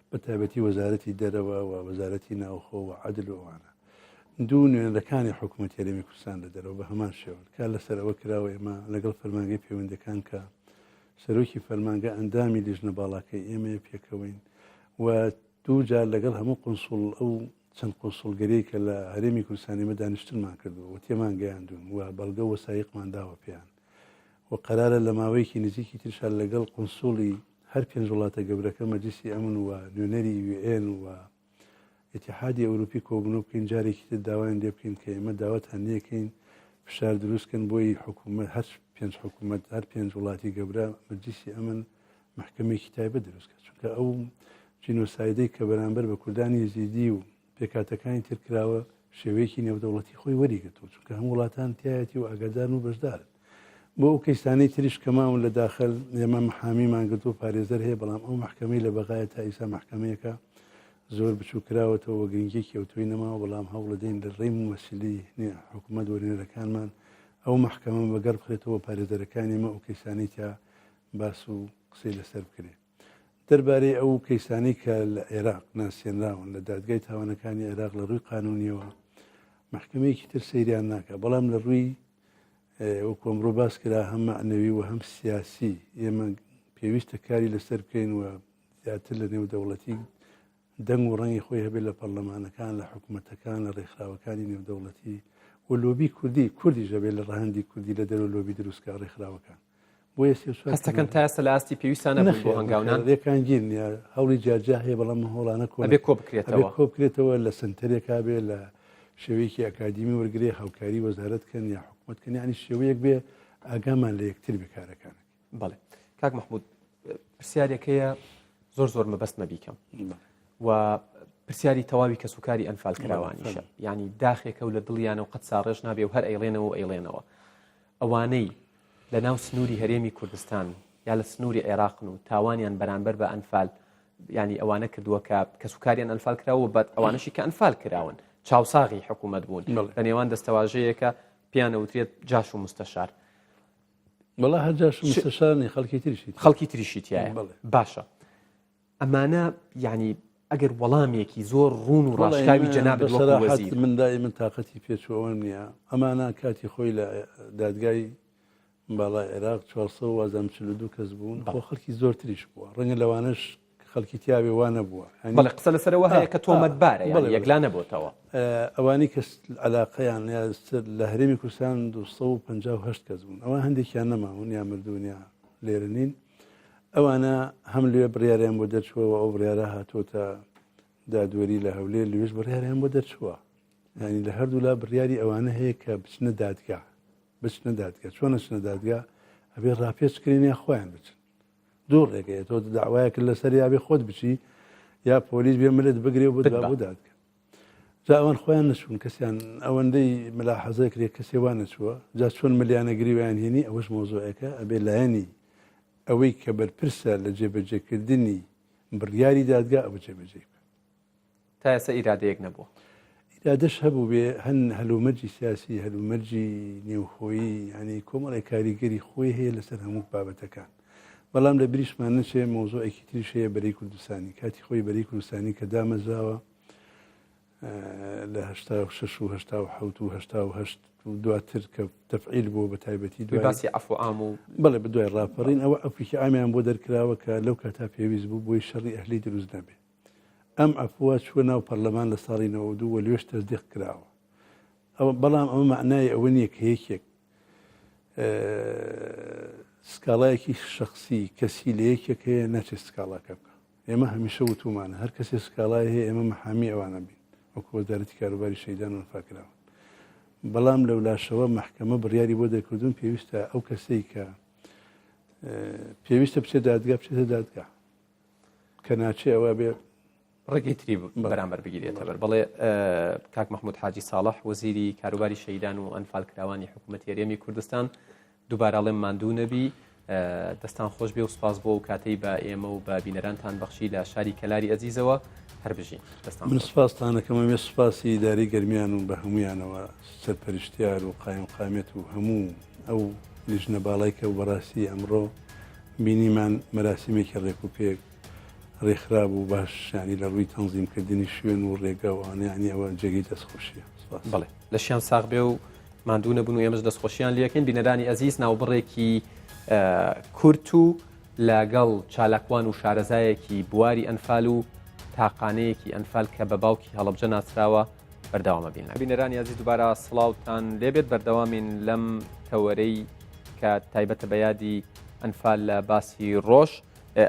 بە تایبەتی وەزارەتی دەرەوە و وەزارەتی ناوخۆ و عەدل و ئەوانە دوو نوێنەرەکانی حکوومەت هەرێمی کوردستان لە دەرەوە بە هەمان شێوە کار لەسەرەوە کراوە ئێمە لەگەڵ فەرمانگەی پەیوەندەکان کە سەرۆکی فەرمانگە ئەندامی لیژنە باڵاکەی ئێمە پێکەوەین و دوو جار لەگەڵ هەموو قونسوڵ ئەو چەند قونسوڵگەرەی کە لە هەرێمی کوردستانیمە دانیشتنمان کردووە و تێمان گەیاندون و بەڵگە وەسایقمان داوە پێیان و قەرارە لە ماوەیەکی نزیکی ترشان لەگەڵ قونسوڵی هەر پێنج وڵاتە گەورەکە مەجلیسی ئەمن و نوێنەری UN و ئیتیحادی ئەوروپی کۆبوونەوە بکەین جارێکی تر داوایان لێ بکەین کە ئێمە داوەتان لێکەین فشار دروستکەن بۆی حکوومەت هەر پێنج حکوومەت هەر پێنج وڵاتی گەورە مەجلیسی ئەمن محکەمێکی تایبەت دروستکە چونکە ئەو جینۆسایدەی کە بەرامبەر بە کوردانی یزیدی و پێکاتەکانی ترکراوە شێوەیەکی نێودەوڵەتی خۆی وەریگرتووە چونکە هەموو وڵاتان تایەتی و ئاگادار و بەشدارن بۆ ئەو کەیسانەی تریش کەماون لە داخل ئێمە محامیمان گرتو پارێزەر هەیە بەڵام ئەو محکەمەی لە بەغایە تا ئیسا محکەمەیەکە زۆر بچوو کراوەتەوە گرنگێکی ئەوتۆی نەماوە بەڵام هەوڵ دەین لە ڕێی مەسیلی حکوومەت وەرێنەرەکانمان ئەو محکەمە بەگەر بخرێتەوە پارێزەرەکانی ئێمە ئەو کەیسانەی تا باس و قسەی لەسەر بکرێت دەربارەی ئەو کەیسانەی کە لە عێراق ناسیێنراون لە دادگای تاوانەکانی عێراق لە ڕووی قانونیەوە محکەمەیەکی تر سەیریان ناکە بەڵام لە ڕووی ئەو کۆمڕۆ باس کرا هەم معنەوی و هەم سیاسی ئێمە پێویستە کاری لەسەر بکەین و زیاتر لە نێودەوڵەتی دەنگ و ڕەنگی خۆی هەبێت لە پەرلەمانەکان لە حکوومەتەکان لە ڕێکخراوەکانی نێودەوڵەتی و لۆبی کوردی ژەبێت لە ڕەهەندی کوردی لە دەرەوە لۆبی دروستکە ڕێکخراوەکان بۆ هەستەکەن تا ئێستا لە ئاستی پێویستانە بۆ هەنگاونان ڕێکان گیر نیە هەوڵی جارجا هەیە بەڵام هەوڵانە کۆ بکرێتەوە لە سنتەرێکا بێ لە شێوەیەکی ئەکادیمی وەرگێ هاوکاری وەزارەتکەن یا حکوومەتکەن ینی شێوەیەک بێ ئاگامان لە یەکتر بکارەکانێک بەڵێ کاک محمود پرسیارێکەیە زۆر مەبەستمە بیکەم و پرسیاری تەواوی کە سوکاری ئەنفال کراوانیشە ینی داخێکە و لە دڵیانە و قەت ساڕێژ نابێ و هەر ئەیڵێنەوە ئەوانەی لە ناو سنووری هەرێمی کوردستان یا لە سنووری عێراقن و تاوانیان بەرامبەر بە ئەنفال ینی ئەوانە کردووە کە سوکاریان ئەنفال کراوە بەت ئەوانەشی کە ئەنفال کراون چاوساغی حکوومەت بوون لە نێوان دەستەواژەیەکە پیانەوترێت جاش و مستەشار بەڵا هەر جاش و مستەشارنی خەڵکی تریشی تایە باشە ئەمانە ینی ئەگەر وەڵامێکی زۆر ڕوون و ڕاشکاوی جەنابەت وەزیر من دائما تااقەتی پێچەوە نییە ئەمانە کاتی خۆی لە دادگای باڵای عێراق 442 کەس بوون بۆ خەڵکی زۆر تریش بووە ڕەنگە لەوانش خەڵکی تیاوێ وانە بووە بەڵێ قسە لەسەرەوە هەیە کە تۆمەتبارە یەکلا نەبووتەوە ئەوانی کەس علاقەیان لە هەرێمی کوردستان 258 کەس بوون ئەوە هەندێکیان نەماون یا مردوونیا لێرە نین ئەوانە هەم لێ بڕیاریان بۆ دەرچووەوە ئەو بڕیارە هاتۆتە دادوەری لە هەولێر لێش بڕیاریان بۆ دەرچووە ینی لە هەردوو لا بڕیاری ئەوانە هەیە کە بچنە دادگا چۆن نەچنە دادگا ئەبێ ڕاپێچکردن یا خۆیان بچن دوو ڕێگەیە تۆ داوایەکە لەسەر یابێ خۆت بچی یا پۆلیس بێ ملت بگرێ و بۆ دادگا جا ئەوان خۆیان نەچوون کەسیان ئەوەندەی ملاحەزە کرێ کەسێ وان نەچووە جا چۆن ملیانە گریویان هێنی ئەوەش مۆزۆعەکە ئەبێ لایەنی ئەوەی کە بەرپرسە لە جێبەجێکردنی بڕیاری دادگا ئەوە جێبەجێ تا ئێستا ئیرادەیەک نەبووە ئیرادەش هەبوو بێ هەن هەلومەرجی سیاسی هەلومەرجی نێوخۆیی ینی کۆمەڵی کاریگەری خۆی هەیە لەسەر هەموو بابەتەکان بەڵام لە بریشمان نەچێ مۆزۆعێکی تریش هەیە بەرەی کوردستانی کاتی خۆی بەرەی کوردستانی کە دامەزراوە لە 86 و 87 و 88 دواتر کە تەفعیل بوو بە تایبەتی دوای باسی عەفو عام و بەڵێ بەدوای ڕاپەڕین ئەوە ئەفریقی ئامیان بۆ دەرکراوە کە لەو کاتا پێویست بوو بۆی شەڕی ئەهلی دروست نەبێ ئەم ئەفووە چوە ناو پەرلەمان لە ساڵی 92 و لێش تەزدیق کراوە بەڵام ئەمە معنای ئەوە نییە کە یەکێک سکاڵایەکی شخصی کەسی لە یەکێک هەیە ناچێت سکاڵاکە بکە ئێمە هەمیشە وتومانە هەر کەسێ سکاڵای هەیە ئێمە محامی ئەوانە بین وەکو وەزارەتی کاروباری شەیدان و ئەنفاکراون بەڵام لەولاشەوە محکەمە بڕیاری بۆ دەرکردون پێویستە ئەو کەسەی کە پێویستە بچێت دادگا بچێتە دادگا کە ناچێ ئەوە بێ ڕێگەی تری بەرامبەر بگیرێتە بەر بەڵێ کاک محمود حاجی ساڵح وەزیری کاروباری شەیدان و ئەنفال کراوانی حکوومەتی هەرێمی کوردستان دووبارە ئەڵێم ماندوو نەبی دەستان خۆش بێ و سپاس بۆ و کاتەی بە ئێمە و بە بینەرانتان بەخشی لە شاری کەلاری ئەزیزەوە هەر بژین. من سپاستانەکەمە مێ سوپاسی داری گەرمیان و بە هەمویانەوە سەرپەرشتیار و قایم قامێت و هەموو ئەو لیژنە باڵای کە و بەڕاستی ئەمڕۆ بینیمان مەراسیمێکی ڕێکوپێک ڕێکخراب و باشیانی لە ڕووی تەنزیمکردنی شوێن و ڕێگەوانیانی ئەوە جێگەی دەستخۆشیە. بڵێ لە شیان ساغ بێ و ماندوو نەبوون و ئێمەش دەستخۆشییان لەکەین. بینەرانی ئەزیز ناوبڕێکی کورت و لەگەڵ چالاکوان و شارەزایەکی بواری ئەنفال و تاقانەیەکی ئەنفال کە بە باوکی هەڵەبجە ناسراوە بەردەوامە بینە. بینەرانی ئەزیز دووبارە سڵاوتان لێبێت بەردەوامین لەم تەوەرەی کە تایبەتە بە یادی ئەنفال لە باسی ڕۆژ.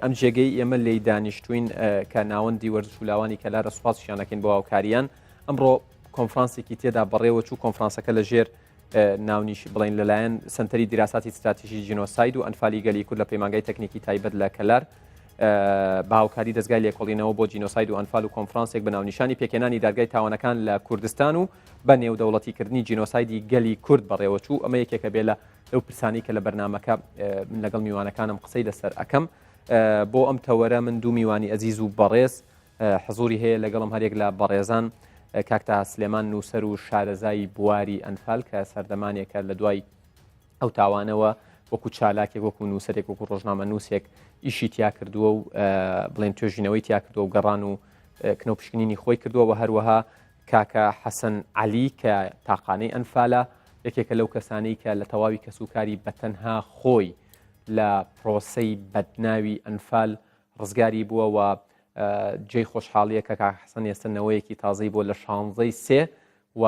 ئەم جێگەی ئێمە لی دانیشتوین کە ناوەندی وەرزش و لاوانی کەلارە سوپاسیشانەکەین بۆ هاوکاریان. ئەمڕۆ کۆنفرانسێکی تێدا بەڕێوە چوو کۆنفرانسەکە لە ژێر ناونیش بڵین لەلایەن سنتەری دیراساتی استراتیژی جینۆساید و ئەنفالی گەلی کورد لە پەیمانگای تەکنیکی تایبەت لە کەلار بە هاوکاری دەستگای لێکۆڵینەوە بۆ جینۆساید و ئەنفال و کۆنفرانسێک بە ناونیشانی پێکێنانی دارگای تاوانەکان لە کوردستان و بە نێودەوڵەتیکردنی جینۆسایدی گەلی کورد بەڕێوە چوو. ئەمە یەکێکە بێ لە ئەو پرسانی کە لە بەرنامەکە لەگەڵ میوانەکانم قسەی لەسەر ئەەکەم. بۆ ئەم تەوەرە من دوو میوانی ئەزیز و بەڕێز حزوری هەیە لەگەڵم هەرێک لە بەڕێزان کاکتا سلێمان نووسەر و شارەزایی بواری ئەنفال کە سەردەمانێکە لە دوای ئەو تاوانەوە وەکو چالاکێک وەکو نووسەرێک وەکو ڕۆژنامە نووسێک ئیشی تیا کردووە و بڵێن توێژینەوەی تیا کردووە و گەڕان و کنۆپشکنینی خۆی کردووە و هەروەها کاکە حەسەن عەلی کە تاقانەی ئەنفالە یەکێکە لەو کەسانەی کە لە تەواوی کەسوکاری بەتەنها خۆی لە پرۆسەی بەدناوی ئەنفال ڕزگاری بووە و جێی خۆشحاڵیە کە حەسەن ئێستنەوەیەکی تازەی بۆ لە 16ی سێ و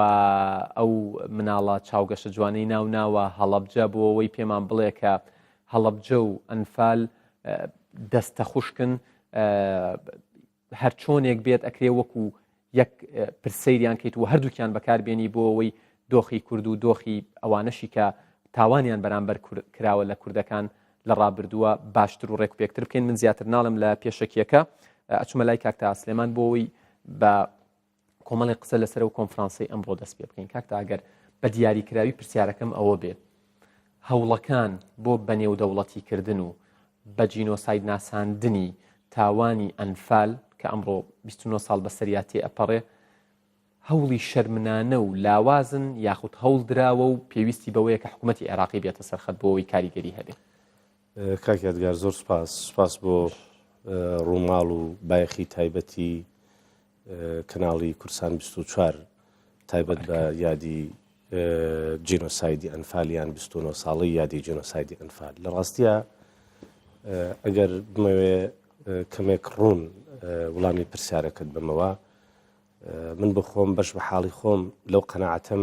ئەو مناڵە چاوگەشە جوانەی ناوە هەڵەبجە بۆەوەی پێمان بڵێ کە هەڵەبجە و ئەنفال دەستە خوشکن هەر چۆنێک بێت ئەکرێ وەکو یەک پرسەیریان کەیت و هەردووکیان بەکاربێنی بۆ ئەوەی دۆخی کورد و دۆخی ئەوانەشی کە تاوانیان بەرامبەر کراوە لە کوردەکان لە ڕابردووە باشتر و ڕێک پێکتر بکەین. من زیاتر ناڵم لە پێشەکیەکە ئەچمە لای کاکتا سلێمان بۆەوەی بە کۆمەڵی قسە لەسەر و کۆنفرانسی ئەمڕۆ دەست پێ بکەین. کاکتا ئەگەر بە دیاریکراوی پرسیارەکەم ئەوە بێت هەوڵەکان بۆ بەنێودەوڵەتیکردن و بە جینۆساید ناساندنی تاوانی ئەنفال کە ئەمڕۆ 29 ساڵ بەسەریاتی ئەپەڕێ هەوڵی شەرمنانە و لاوازن یاخود هەوڵ دراوە و پێویستی بەوەیە کە حکوومەتی عێراقی بێتە سەرخەت بۆەوەی کاریگەری هەبێت. کاکیادگار زۆر سپاس بۆ ڕووماڵ و بایەخی تایبەتی کەناڵی کورسان 24 تایبەت بە یادی جینۆسایدی ئەنفالیان 29 ساڵی یادی جینۆسایدی ئەنفال. لە ڕاستیە ئەگەر بمەوێ کەمێک ڕوون وڵامی پرسیارەکەت بمەوە من بخۆم بەش بە حاڵی خۆم لەو قەناعەتم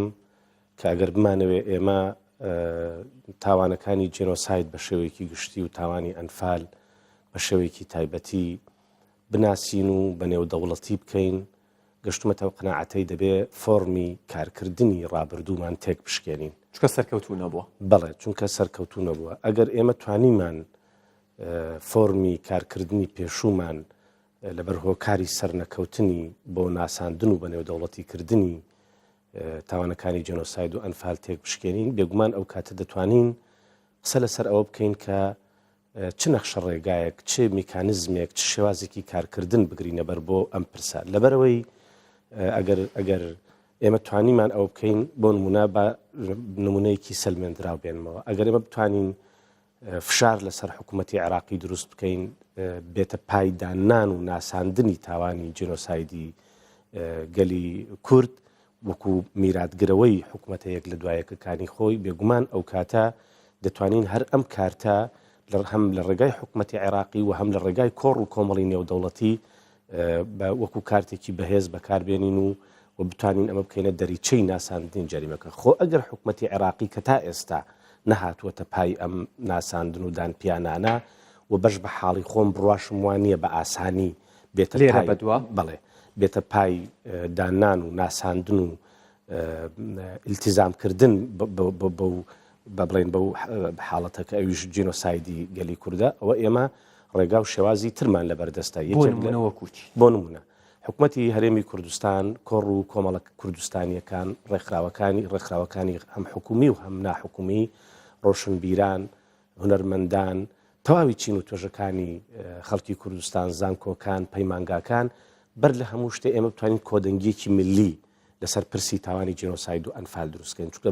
کە ئەگەر بمانەوێ ئێمە تاوانەکانی جینۆساید بە شێوەیەکی گشتی و تاوانی ئەنفال بە شێوەیەکی تایبەتی بناسین و بە نێودەوڵەتی بکەین گەشتومەتەوە قەناعەتەی دەبێ فۆرمی کارکردنی ڕابردوومان تێک بشکێنین چونکە سەرکەوتوو نەبووە. بەڵێ چونکە سەرکەوتوو نەبووە. ئەگەر ئێمە توانیمان فۆرمی کارکردنی پێشومان لەبەر هۆکاری سەرنەکەوتنی بۆ ناساندن و بە نێودەوڵەتیکردنی تاوانەکانی جینۆساید و ئەنفال تێک بشکێنین بێگومان ئەو کاتە دەتوانین قسە لەسەر ئەوە بکەین کە چ نەخشە ڕێگایەک چ میکانیزمێک چ شێوازێکی کارکردن بگرینە بەر بۆ ئەم پرسە لەبەرەوەی ئەگەر ئێمە توانیمان ئەو بکەین بۆ نمونە بە نمونەیەکی سەلمێنراو بێنمەوە ئەگەر ئێمە بتوانین فشار لەسەر حکوومەتی عێراقی دروست بکەین بێتە پایدانان و ناساندنی تاوانی جینۆسایدی گەلی کورد وەکو میراتگرەوەی حکوومەتەیەک لە دوایەکەکانی خۆی بێگومان ئەو کاتە دەتوانین هەر ئەم کارتە هەم لە ڕێگای حکوومەتی عێراقی و هەم لە ڕێگای کۆڕ و کۆمەڵی نێودەوڵەتی وەکو کارتێکی بەهێز بەکاربێنین و بتوانین ئەمە بکەینە دەریچەی ناساندنی جەریمەکە. خۆ ئەگەر حکوومەتی عێراقی کە تا ئێستا نەهاتووەتە پای ئەم ناساندن و دانپیانانە و بەش بە حاڵی خۆم بڕواشم وانە بە ئاسانی بێتە بەدووە بڵێ بێتە پای دانان و ناساندن و ئیلتیزامکردن بە بڵێن بەو حاڵەتەکە ئەویش جینۆسایدی گەلی کووردە ئەوە ئێمە ڕێگا و شێوازی ترمان لەبەردەستە. بۆ نمونە حکوومەتی هەرێمی کوردستان کۆڕ و کۆمەڵە کوردستانیەکان ڕێکخراوەکانی هەم حکومی و هەم ناحکومی ڕۆشنبیران هونەرمەندان تەواوی چین و توێژەکانی خەڵکی کوردستان زانکۆکان پەیمانگاکان بەر لە هەموو شتێ ئێمە بتوانین کۆدەنگیەکی ملی لەسەر پرسی تاوانی جێنۆساید و ئەنفال دروستکەین چونکە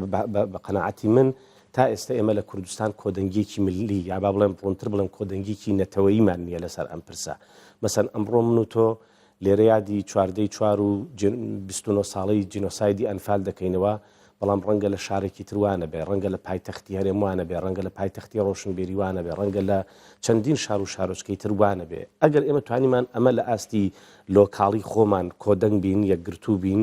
بە قەناعەتی من تا ئێستا ئێمە لە کوردستان کۆدەنگیەکی ملی یا با بڵێم ڕوونتر بڵێم کۆدەنگیەکی نەتەوەییمان نییە لەسەر ئەم پرسە مەسەن ئەمڕۆ من و تۆ لێرە یادی 29 ساڵەی جینۆسایدی ئەنفال دەکەینەوە بەڵام ڕەنگە لە شارێکی تروانە بێ ڕەنگە لە پایتەختی هەرێموانە بێ ڕەنگە لە پایتەختی ڕۆشنبێریوانە بێ ڕەنگە لە چەندین شار و شارۆچکەی تروانە بێ ئەگەر ئێمە توانیمان ئەمە لە ئاستی لۆکاڵی خۆمان کۆدەنگ بین یەکگرتوو بین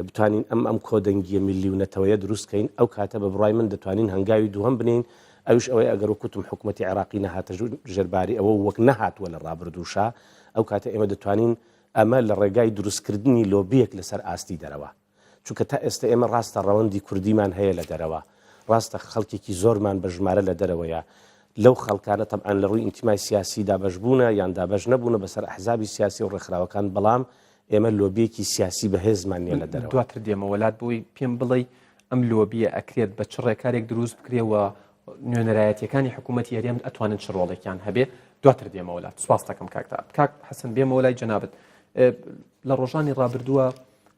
بتوانین ئەم کۆدەنگیە ملی و نەتەوەیە دروستکەین ئەو کاتە بە بڕای من دەتوانین هەنگاوی دووهەم بنین ئەوش ئەوەی ئەگەر وەکوتم حکوومەتی عێراقی نەهاتە ژێرباری ئەوە وەک نەهاتووە لە ڕابردووشا ئەو کاتە ئێمە دەتوانین ئەمە لە ڕێگای دروستکردنی لۆبیەک لەسەر ئاستی دەرەوە چونکە تا ئێستا ئێمە ڕاستە ڕەوەندی کوردیمان هەیە لە دەرەوە ڕاستە خەڵکێکی زۆرمان بە ژمارە لە دەرەوەیە لەو خەڵکانە تەبعاً لە ڕووی ئینتیمای سیاسی دابەشبوونە یان دابەش نەبوونە بەسەر ئەحزابی سیاسی و ڕێکخراوەکان بەڵام ئێمە لۆبیەکی سیاسی بەهێزمان نیە لە دەرەوە دواتر دێمە وڵات بووی پێم بڵێ ئەم لۆبیە ئەکرێت بە چ ڕێکارێک دروست بکرێەوە نوێنەرایەتیەکانی حکوومەتی هەرێم ئەتوانن چ ڕۆڵێکیان هەبێ دواتر دێمە وڵات سوپاس دەکەم کاک حەسەن بێمە وەلای جەنابەت لە ڕۆژانی ڕابردووە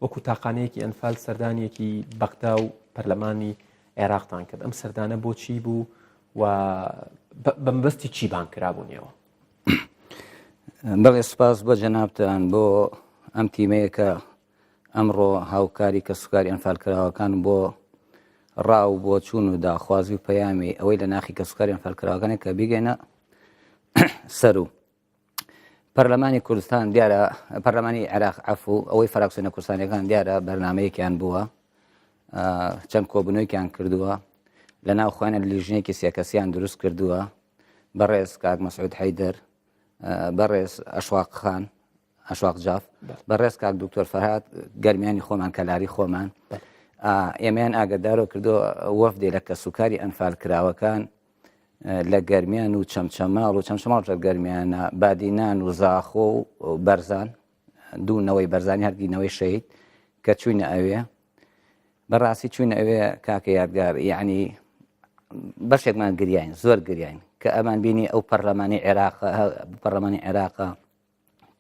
وەکو تاقانەیەکی ئەنفال سەردانیەکی بەغدا و پەرلەمانی عێراقتان کرد ئەم سەردانە بۆچی بوو و بەمبەستی چی بان کرابوونیەوە بەڵێ سوپاس بۆ جەنابتان بۆ ئەم تیمەیە کە ئەمڕۆ هاوکاری کە سوکاری ئەنفالکراوەکان بۆ ڕاو بۆ چوون و داخوازی و پەیامی ئەوەی لە ناخی کە سوکاری ئەنفالکراوەکانی کە بیگەینە سەر و پەرلەمانی کوردستان دیارە پەرلەمانی عێراق عەفو ئەوەی فراکسیۆنە کوردستانیەکان دیارە بەرنامەیەکیان بووە چەند کۆبوونەوەیکیان کردووە لە ناوخوانە لیژنێکی سێکەسیان دروست کردووە بەڕێز کاک مەسعود حەیدەر بەڕێز ئەشواق خان ئەشواق جاف بەڕێز کاک دکتۆر فەرهاد گەرمیانی خۆمان کەلاری خۆمان ئێمەیان ئاگدارەوە کردو وەفدێ لە کە سوکاری ئەنفال کراوەکان لە گەرمیان و چەمچەماڵ و چەمچەماڵ گەرمیانە بادینان و زاخۆ و بەرزان دوونەوەی بەرزانی هەرگینەوەی شەید کە چوینە ئەوێ بەڕاستی چوینە ئەوێ کاکە یادگار یعنی بەشێکمان گریاین زۆر گریاین کە ئەمان بینی ئەو پەرلەمانی عێراقە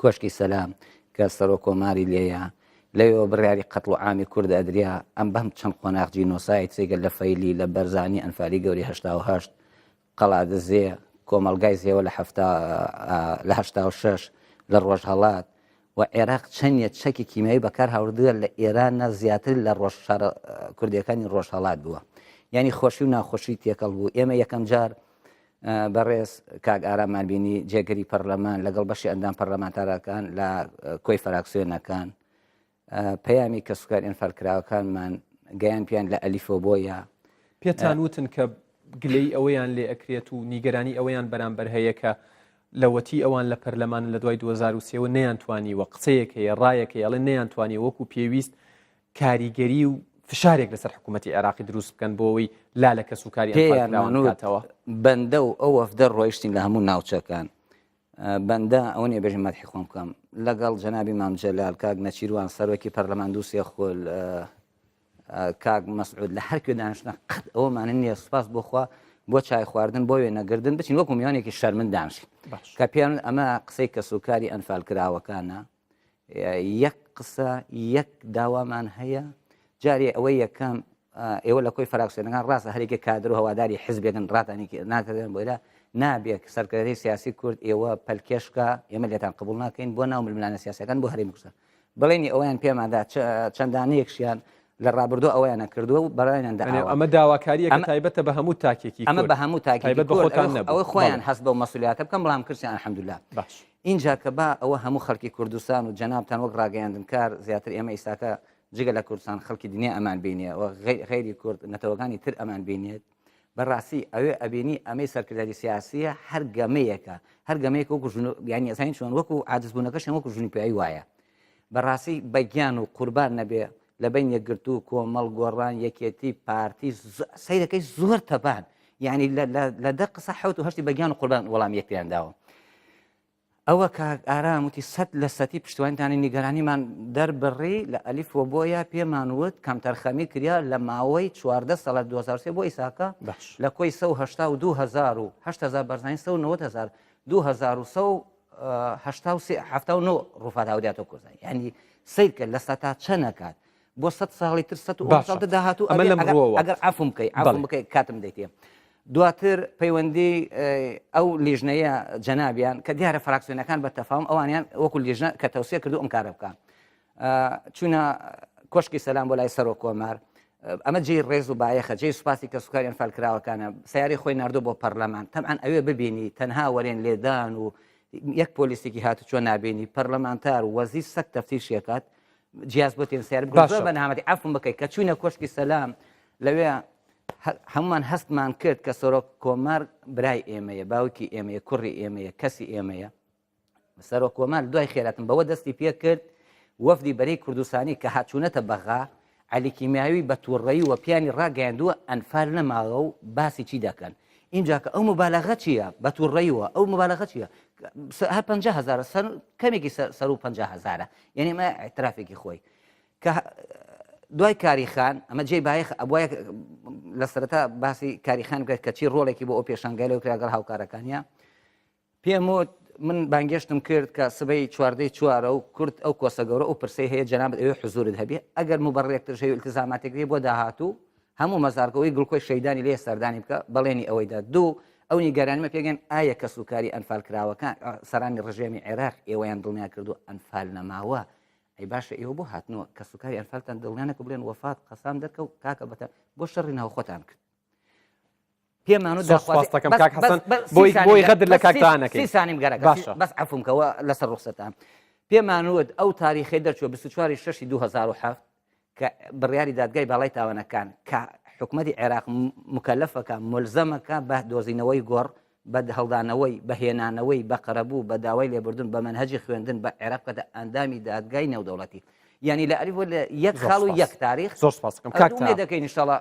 کۆشکی سەلام کە سەرۆ کۆماری لێیە لەوێەوە بڕیاری قەتڵ و عامی کورد ئەدریا ئەم بەم چەند قۆناغ جینۆساید سێگەل لە فەیلی لە بەرزانی ئەنفالی گەوری 1970 قەڵادزێ کۆمەلگای زێوە لە 86 لە ڕۆژهەڵات و عێراق چەندە چەکی کیمیایی بەکار هاوردووە لە ئێرانە زیاتر لە کوردیەکانی ڕۆژهەڵات بووە یعنی خۆشی و ناخۆشی تێکەڵ بوو ئێمە یەکەم جار بەڕێز کاک ئارامان بینی جێگەری پەرلەمان لەگەڵ بەشی ئەندام پەرلەمانتارەکان لە کۆی فراکسیۆنەکان پەیامی کە سوکاری ئەنفالکراوەکانمان گەیان پیان لە ئەلیفۆ بۆیە پێتان وتن کە گلەی ئەوەیان لێ ئەکرێت و نیگەرانی ئەوەیان بەرامبەر هەیە کە لەوەتی ئەوان لە پەرلەمان لە دوای 2023 نەیانتوانی وە قسەیەکەیە ڕایەکەی ئەڵێ نەیانتوانی وەکو پێویست کاریگەری و فشارێک لەسەر حکوومەتی عێراقی دروست بکەن بۆەوەی لالەکە سوکاری ئەنفالکراوەکاتەوە بەندە و ئەو وەفدە ڕۆیشتین لە هەموو ناوچەکان بەندە ئەو نیە بێژم مەدحی خۆم بکەم لەگەڵ جەنابی مام جەلال کاک نەچیروان سەرۆکی پەرلەمان دووسێ خۆل کاک مەسعود لە هەر کوێ دانیشتە قەت ئەوەمانە نییە سوپاس بۆخوا بۆ چای خواردن بۆ وێنەگردن بچین وەکو میوانێکی شەرمن دانیشت کە پێیان ئەمە قسەی کە سوکاری ئەنفالکراوەکانە یەک قسە یەک داوامان هەیە جارێ ئەوەی یەکەم ئێوە لە کۆی فراکسیۆنەکان ڕاستە هەرێکی کادر و هەواداری حیزبێکن ڕاتانی ناکردن بۆ نابێت سەرکردەی سیاسی کورد ئێوە پەلکێشکە ئێمە لێتان قبول ناکەین بۆ ناو ململانە سیاسەکان بۆ هەرێمی کوردستان بڵێنی ئەویان پێمادا چەندانەیەکشیان لە ڕابردوو ئەویانە کردووە و بەڕایاندا ئەمە داواکاریەکە تایبەتە بە هەموو تاکێکی ئەمە بە هەموو تاکیبەت ئەوە خۆیان هەست بە مەسئولیتە بکەم بەڵام کردیان الحەمدوللا اینجا کە با ئەوە هەموو خەڵکی کوردستان و جەنابتان وەک ڕاگەیاندن کار زیاتر ئێمە ئیساکە جگە لە کوردستان خەڵکی دنیا ئەمان بینێ و غیری کورد نەتەوەکانی تر ئەمان بینێت بەڕاستی ئەوێ ئەبینی ئەمەی سەرکرداری سیاسیە هەر گەمەیەکە هەر گەمەیەک وەکو ینی ئەسانی چۆن وەکو عاجزبوونەکەشیان وەکو ژنی پیاوی وایە بەڕاستی بەگیان و قوربان نەبێ لە بین یەکگرتو و کۆمەڵ گۆڕان یەکێتی پارتی سەیرەکەی زۆر تەبان یعنی لە دە قسە حوت و هەشتی بەگیان و قوربان وەڵام یەکیان داوە ئەوە کاک ئاراموتی 100% پشتیوانیتانی نیگەرانیمان دەربڕی لە ئەلیف و بۆیە پێمان وت کەمتەرخەمی کریا لە ماوەی 14 ساڵ 2023 بۆ ئیساکە لە کۆی 1970 بەرزانی 1970 2179 ڕووفات هاودیاتەوە کوردستان یعنی سیرکە لە سەتا چەنەکات بۆ 100 ساڵی تر 100 داهاتوو ئەگەر عفوم بکەی کاتم دەیتێ دواتر پەیوەندی ئەو لیژنەیە جەنابیان کە دیارە فراکسیۆنەکان بە تەفاهم ئەوانیان وەکو لیژنە کە تەوسیە کردو ئەم کارە بکەن چوونە کۆشکی سەلام بۆ لای سەرۆک کۆمار ئەمە جێی ڕێز و بایەخە جێی سوپاسی کە سوکاریان فالکراوەکانە سیاری خۆی نردوو بۆ پەرلەمان تەمعەن ئەوێ ببینی تەنها وەرێن لێدان و یەک پۆلیسێکی هاتو چۆن نابینی پەرلەمانتار وەزیر سەک تەفتیشیەکات جیاز بۆ تێن سیار بگۆ بەنامەتی عفوم بکەیت کە چوونە کۆشکی سەلام لەوێ هەمومان هەستمان کرد کە سەرۆک کۆمار برای ئێمەیە باوکی ئێمەیە کوڕی ئێمەیە کەسی ئێمەیە سەرۆک کۆمار دوای خێراتم بەوە دەستی پێ کرد وەفدی بەرەی کوردستانی کە هاتوونەتە بەغا عەلی کیمیاوی بە تووڕەیی و پیانی ڕاگەیاندووە ئەنفال نەماوە و باسی چی دەکەن اینجا کە ئەو مبالەغە چییە بە تووڕەییوە ئەو مبالەغە چییە هەر 50,000 کەمێکی سەر و 50,000 یعنی ئەمە ئاعترافێکی خۆی کە دوای کاریخان ئەمە جێی بایەخ ئەبووە لە سەرەتا باسی کاریخان بکرێت کە چی ڕۆڵێکی بۆ ئەو پێشانگای لەو کراگەڵ هاوکارەکانیە پێم وت من بانگێشتم کرد کە سبەی چواردەی چوارە و کورد ئەو کۆسە گەورە ئەو پرسەی هەیە جەنابەت ئەوێ حزورت هەبێ ئەگەر مبەڕێکتر هەیە ئیلتزاماتێکی بۆ داهاتوو هەموو مەزارگەوەی گڵکۆی شەیدانی لێ سەردانی بکە بەڵێنی ئەوەیدا دوو ئەو نیگەرانیمە پێگەن ئایا کە سوکاری ئەنفال کراوەکان سەرانی ڕژێمی عێراق ئێوەیان دڵنیا کردو ئەنفال نەماوە ئەی باشە ئێوە بۆ هاتنەوە کە سوکاری ئەنفالتان دڵنیانەکە بڵێن وەفات قەسام دەرکە و کاکە بەتە بۆ شەڕی ناو خۆتان کرد پێمانوت دەخواستەکەم کاک حەسەن بۆی غەدر لە کاکتانەکەی 30 سانیم گەرەکە بەس عفومکەوە لەسەر ڕوخسەتان پێمانوت ئەو تاریخی دەرچووە 24 شەشی 2007 کە بڕیاری دادگای باڵای تاوانەکان کە حکومەتی عێراق مکەلەفەکە ملزەمەکە بە دۆزینەوەی گۆڕ بە هەڵدانەوەی بەهێنانەوەی بە قەرەبوو بە داوای لێبوردن بە مەنهەجی خوێندن بە عێراق کە ئەندامی دادگای نێودەوڵەتی یعنی لە ئەریف لە یەک خاڵ و یەک تاریخ زۆر سپاس دەکەم کاک تا دەکەین ئینشاڵڵا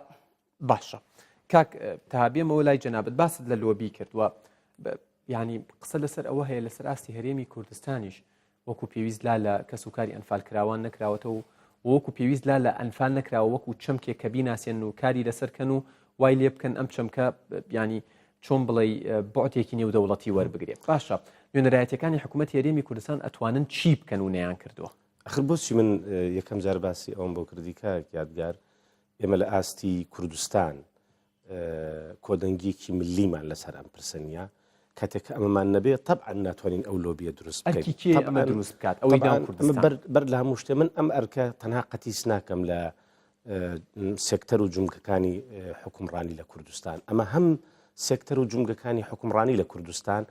باشە کاک تابێمەوە لای جەنابەت باست لە لۆبی کردووە ینی قسە لەسەر ئەوە هەیە لەسەر ئاستی هەرێمی کوردستانیش وەکو پێویست لا لە کە سوکاری ئەنفال کراوان نەکراوەتەوە وەکو پێویست لا لە ئەنفال نەکراوە وەکو چەمکێک کە بیناسیێن و کاری لەسەرکەن و وای لێ بکەن ئەم چەمکە ینی چۆن بڵێ بۆعتێکی نێودەوڵەتی وەربگرێت باشە نوێنەرایەتەکانی حکوومەت هەرێمی کوردستان ئەتوانن چی بکەن و نەیان کردووە ئەخر بۆچی من یەکەم جار باسی ئەوم بۆ کردی کاک یادگار ئێمە لە ئاستی کوردستان کۆدەنگیەکی ملیمان لەسەر ئەم پرسەنیە کاتێک ئەمەمان نەبێت تەبعا ناتوانین ئەو لۆبیە دروست بکەین دروست بکات ئەوەی بەر لە هەموو شتێ من ئەم ئەرکە تەنها قەتیس ناکەم لە سێکتەر و جومگەکانی حکومڕانی لە کوردستان ئەمە هەم سێکتەر و جومگەکانی حکومڕانی لە کوردستان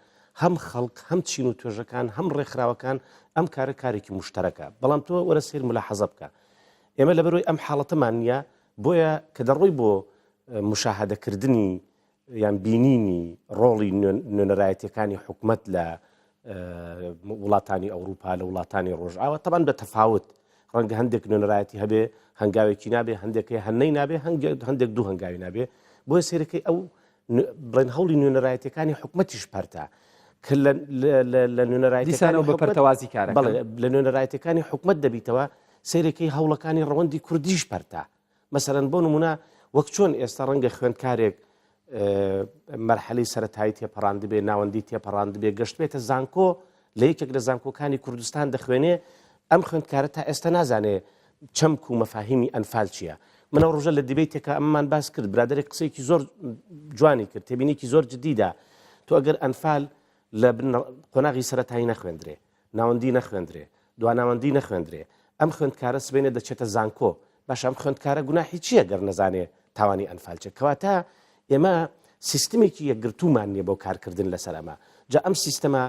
هەم خەڵک هەم چین و توێژەکان هەم ڕێکخراوەکان ئەم کارە کارێکی مشتەرەکە بەڵام تۆ وەرە سیر ملاحەزە بکە ئێمە لەبەرەوەی ئەم حاڵەتەمان نییە بۆیە کە دەڕۆی بۆ مشاهدەکردنی یان بینینی ڕۆڵی نوێنەرایەتەکانی حکومەت لە وڵاتانی ئەوروپا لە وڵاتانی ڕۆژئاوە تەبان بە تەفاوت ڕەنگە هەندێک نوێنەرایەتی هەبێ هەنگاوێکی نابێ هەندێکی هەنەی نابێ هەندێک دوو هەنگاوی نابێ بۆیە سێرەکەی ئەو بڵێن هەوڵی نوێنەرایەتەکانی حکومەتیش پەرتە کە لە نوێنەرایەتەکانی بە پەرتەوازی کارەکە لە نوێنەرایەتەکانی حکومەت دەبیتەوە سێرەکەی هەوڵەکانی ڕەوەندی کوردیش پەرتە مەسەرەن بۆ نمونە وەک چۆن ئێستا ڕەنگە خوێندکارێک مەرحەلەی سەرەتایی تێپەڕاند بێ ناوەندی تێپەڕاند بێ گەشت بێتە زانکۆ لە یەکێک لە زانکۆکانی کوردستان دەخوێنێ ئەم خوێندکارە تا ئێستا نازانێ چەمک و مەفاهیمی ئەنفال چییە منەوە ڕۆژە لە دیبێتێکە ئەممان باس کرد برادێک قسەیەکی زۆر جوانی کرد تێبینێکی زۆر جدیدا تۆ ئەگەر ئەنفال لە قۆناغی سەرەتایی نەخوێندرێ ناوەندی نەخوێندرێ دواناوەندی نەخوێندرێ ئەم خوێندکارە سبێنێ دەچێتە زانکۆ باش ئەم خوێندکارە گوناحی چییە گەر نەزانێ تاوانی ئەنفالچێت کەواتە ئێمە سیستمێکی یەکگرتومان نییە بۆ کارکردن لەسەر ئەمە جا ئەم سیستەمە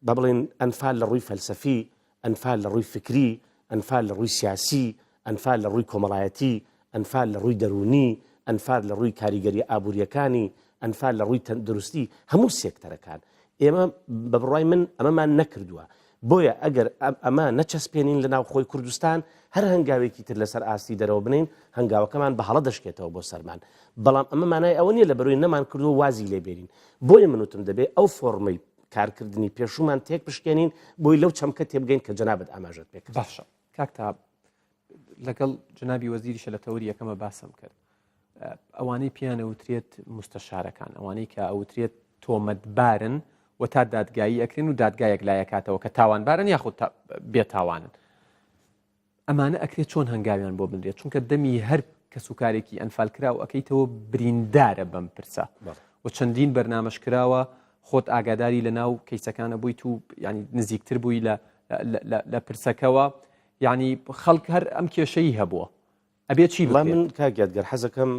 با بڵێن ئەنفال لە ڕووی فەلسەفی ئەنفال لە ڕووی فکری ئەنفال لە ڕووی سیاسی ئەنفال لە ڕووی کۆمەڵایەتی ئەنفال لە ڕووی دەرونی ئەنفال لە ڕووی کاریگەری ئابوووریەکانی ئەنفال لە ڕووی تەندروستی هەموو سێکتەرەکان ئێمە بە بڕای من ئەمەمان نەکردووە بۆیە ئەگەر ئەمە نەچەسپێنین لە ناو خۆی کوردستان هەر هەنگاوێکی تر لەسەر ئاستی دەرەوە بنین هەنگاوەکەمان بە هەڵە دەشکێتەوە بۆ سەرمان بەڵام ئەمە مانای ئەوە نییە لە بەروی نەمان کردووە وازی لێبێرین بۆیە منوتم دەبێت ئەو فۆرمەی کارکردنی پێشومان تێک بشکێنین بۆی لەو چەمکە تێبگەین کە جەنابەت ئاماژەت پێ باشە کاکتا لەگەڵ جنابی وەزیریشە لە تەوری یەکەمە باسم کرد ئەوانەی پیان ئەوترێت مستەشارەکان ئەوانەی کە ئەوترێت تۆمەتبارن و تا دادگایی ئەکرێن و دادگایەک لایەکاتەوە کە تاوانبارن یاخود بێتاوانن ئەمانە ئەکرێت چۆن هەنگاویان بۆ بنرێت چونکە دەمی هەر کە سوکارێکی ئەنفالکرا و ئەەکەیتەوە بریندارە بەم پرسە و چەندین بەرنامەش کراوە خۆت ئاگاداری لە ناو کەیسەکانە بوویت و ینی نزیکتر بووی لە پرسەکەەوە یعنی خەڵک هەر ئەم کێشەی هەبووە ئەبێت چی بڵێ من کاگەر حەزەکەم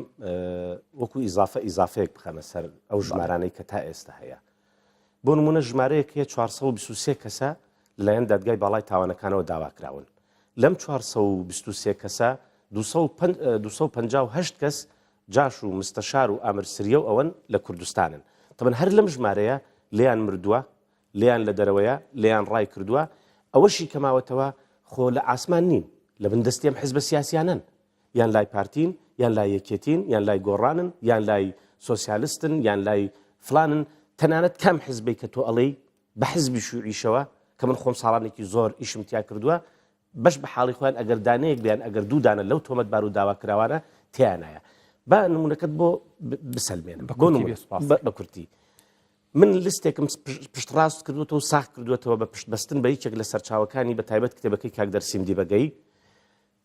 وەکو ئیزافەیەک بخەمە سەر ئەو ژمارانەی کە تا ئێستا هەیە بۆ نمونە ژمارەیەک 423 کەسە لەلایەن دادگای باڵای تاوانەکانەوە داواکراون لەم 423 کەسە 258 کەس جاش و مستەشار و ئامرسریە و ئەوەن لە کوردستانن تەبەن هەر لەم ژمارەیە لیان مردووە لیان لە دەرەوەیە لیان ڕای کردووە ئەوەشی کەماوەتەوە خۆ لە ئاسمان نین لە بندەستیم حیزبە سیاسیانن یان لای پارتین یان لای یەکێتین یان لای گۆڕانن یان لای سۆسیالیستن یان لای فلانن تەنانەت کەم حیزبەی کە تۆ ئەڵێی بە حیزبی شوعیشەوە کە من خۆم ساڵانێکی زۆر ئیشم تیا کردووە بەش بە حاڵی خۆیان ئەگەر دانەیەک بیان ئەگەر دوو دانە لەو تۆمەتبار و داواکراوانە تیانایە با نمونونەکەت بۆ بسەلمێنم بە کورتی من لستێکم پشتڕاست کردوێتەوە و ساخت کردوێتەوە بە پشت بەستن بە یەکێک لە سەرچاوەکانی بە تایبەت کتێبەکەی کاک دەرسیم دیبەگەی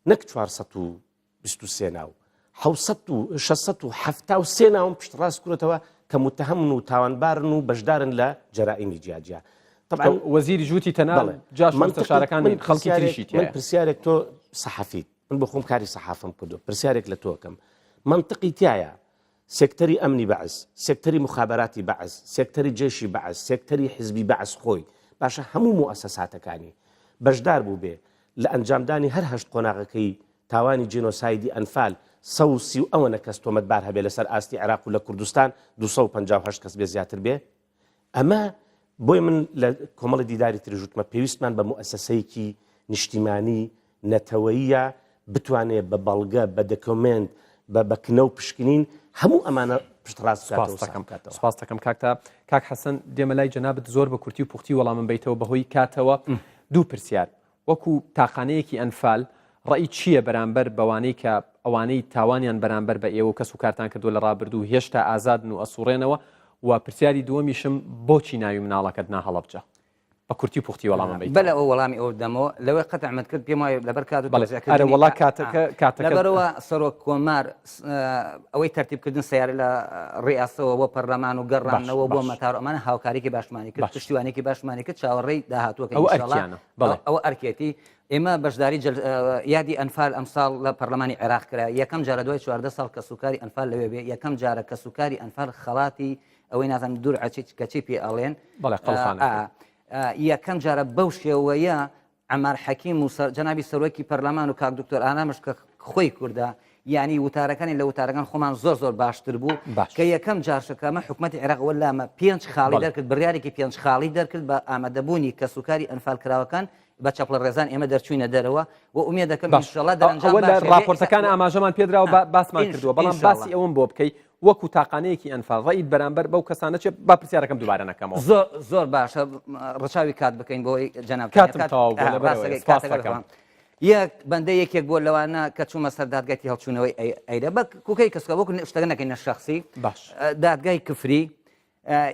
نەک 423 ناو 673 ناوم پشتڕاست کردێتەوە کە متهەمن و تاوانبارن و بەشدارن لە جەرائیمی جیاجیا طبعا وەزیری جوتی تەنان جاش مستەشارەکانی خەڵکی تریشی من پرسیارێک تۆ سەحەفیت من بە خۆم کاری سەحافم کردو پرسیارێک لە تۆکەم منطقی تایە سێکتەری ئەمنی بەعز سێکتەری مخابراتی بەعز سێکتەری جێشی بەعز سێکتەری حزبی بەعز خۆی باشە هەموو موئەسەساتەکانی بەشدار بوو بێ لە ئەنجامدانی هەر هەشت قۆناغەکەی تاوانی جینۆسایدی ئەنفال 130 ئەوەنە کەس تۆمەتبار هەبێ لەسەر ئاستی عێراق و لە کوردستان 258 کەس بێ زیاتر بێ ئەمە بۆی من لە کۆمەڵی دیداری تریژوتمە پێویستمان بە موئەسەسەیەکی نیشتیمانی نەتەوەییە بتوانێت بە بەڵگە بە دەکۆمنت بە کنە و پشکنین هەموو ئەمانە پشتڕاست سپاس دەکەم کاکتا کاک حەسەن دێمە لای جەنابەت زۆر بە کورتی و پوختی وەڵامم بیتەوە بەهۆی کاتەوە دوو پرسیار وەکو تاقانەیەکی ئەنفال ڕئی چییە بەرامبەر بەوانەی کە ئەوانەی تاوانیان بەرامبەر بە ئێوە کەس و کارتان کردووە لە ڕابردوو هێشتا ئازادن و ئەسوڕێنەوە و پرسیاری دووەمیشم بۆچی ناوی مناڵەکەت ناهەڵەبجە بە کورتی و پوختی وەڵامم بیت بەلە ئەو وەڵامی ئەو دەمەوە لەوەی قەت ئەحمەد کرد پێم وایە لەبەر کات وڵا کاتەکە لەبەرەوە سەرۆک کۆمار ئەوەی تەرتیبکردن سیارە لە ڕێئاسەوە بۆ پەرلەمان و گەڕانەوە بۆ مەتار ئەمانە هاوکاریکی باشمانی کرد پشتیوانێکی باشمانی کرد چاوەڕێی داهاتووەکە ئەوە ئەرکێتی ئێمە بەشداری یادی ئەنفال ئەمساڵ لە پەرلەمانی عێراق کرا یەکەم جارە دوای 14 ساڵ کە سوکاری ئەنفال لەوێ بێ یەکەم جارە کە سوکاری ئەنفال خەڵاتی ئەوەی نازانم دوور کەچی پێ ئەڵێن یەکەم جارە بەو شێوەیە عەمار حەکیم و جەنابی سەرۆکی پەرلەمان و کاک دکتۆر ئانامش کە خۆی کوردە یعنی وتارەکانی لە وتارەکان خۆمان زۆر باشتر بوو کە یەکەم جارشەکەمە حکوومەتی عێراق لامە 5 خاڵی دەرکرد بڕیارێکی 5 خاڵی دەرکرد بە ئامادەبوونی کە سوکاری ئەنفال کراوەکان بە چەپڵە ڕێزان ئێمە دەرچوینە دەرەوە و ئومێ دەکەم ئینشاڵڵا دەرەنجام لە راپۆرتەکان ئاماژەمان پێدراوە باسمان کردووە بەڵام باسی ئەوم بۆ بکەیت وەکو تاقانەیەکی ئەنفال ڕێیت بەرامبەر بەو کەسانە چێ با پرسیارەکەم دووبارە نەکەمەوە زۆر باشە ڕەچاوی کات بکەین بۆی جەناب یەک بەندە یەکێک بۆ لەوانە کە چوومە سەر دادگای هەڵچوونەوەی ئەیدە بە کوکەی کەسکە وەکو شتەکە نەکەینە شەخسی دادگای کفری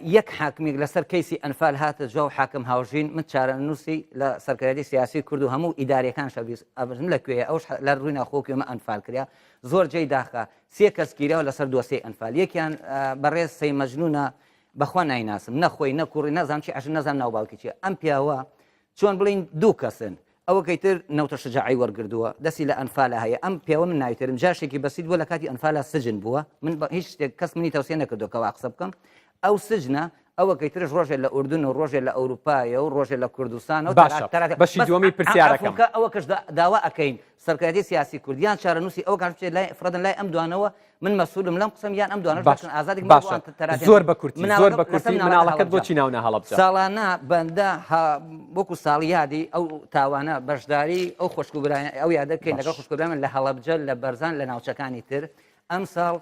یەک حاکمیک لەسەر کەیسی ئەنفال هاتە جۆ و حاکم هاوژین من چارەنووسی لە سەرکردی سیاسی کرد و هەموو ئیدارەکان شەبیست ئەبژن لەکوێ ئەوش لە ڕووی ناخۆکیمە ئەنفال کریا زۆر جێی داخە سێ کەس گیرەوە لەسەر دووسێ ئەنفال یەکیان بەڕێز سەی مەجنونە بەخوا نایناسم نەخۆی نەکوڕی نەزانم چی عەش نەزانم ناوباوکی چیە ئەم پیاوە چۆن بڵین دوو کەسن ئەوەکەی تر نەوتە شجاعی وەرگردووە دەستی لە ئەنفالە هەیە ئەم پیاوە من ناویترم جاشێکی بەسیت بووە لە کاتی ئەنفالە سجن بووە من هیچ شتێک کەس منی تەوسیە نەکردو کەوا قسە بکەم ئەو سجنە ئەوەکەی ترش ڕۆژێ لە ئوردون و ڕۆژێ لە ئەوروپایە و ڕۆژێ لە کوردستان و بەشی دووەمی پرسیارەکەم ئەوە کەش داوا ئەەکەین سەرکردی سیاسی کوردیان چارەنووسی ئەو کار لای فرەدن لای ئەم دوانەوە من مەسئولم لەم قسەم یان ئەم دوانە باشن ئازادی زۆر بە کورتی مناڵەکەت بۆچی ناو نەهەڵەبجە ساڵانە بەندە وەکو ساڵی یادی ئەو تاوانە بەشداری ئەو خۆشکوبران ئەو یادەکەین لەگەڵ خوشکبران لە هەڵەبجە لە بەرزان لە ناوچەکانی تر ئەم ساڵ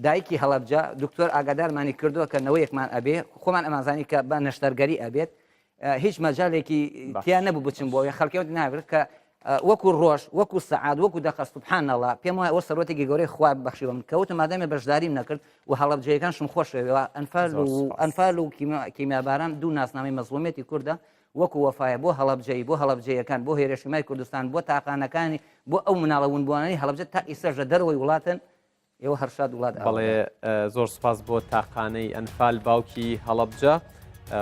دایکی هەڵەبجە دکتۆر ئاگادارمانی کردووە کە نەوەیەکمان ئەبێ خۆمان ئەمانزانی کە بە نەشتەرگەری ئەبێت هیچ مەجالێکی تیان نەبوو بچم بۆ خەڵکەوت ناگرێت کە وەکو ڕۆژ وەکو سەعات وەکو دەقە سوبحانەڵڵا پێم وایە ئەوە سەرۆتێکی گەورەی خوا بەخشیوم کەوتم مادەمێ بەشداریم نەکرد و هەڵەبجەیەکانشم خۆشەوێەوە ئەنفال و کیمیاباران دوو ناسنامەی مەزلومێتی کووردە وەکو وەفایە بۆ هەڵەبجەی بۆ هەڵەبجەیەکان بۆ هێرشمای کوردستان بۆ تاقانەکانی بۆ ئەو مناڵەونبووانەی هەڵەبجە تا ئیسەژە دەرەوەی وڵاتن ئێوە هەرشاد وڵات بەڵێ زۆر سپاس بۆ تاقانەی ئەنفال باوکی هەڵەبجە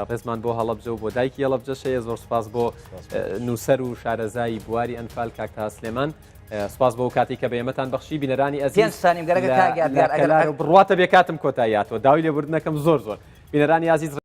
ڕێزمان بۆ هەڵەبجە و بۆ دایکی هەڵەبجەشەیە زۆر سپاس بۆ نووسەر و شارەزایی بواری ئەنفال کاکتا سلێمان سپاس بۆ کاتی کە بە ئێمەتان بەخشی بینەرانی ئەزیز سانیم گەرەکە بڕواتە بێ کاتم کۆتاییاتەوە داوای لێبوردنەکەم زۆر بینەرانی ئازیز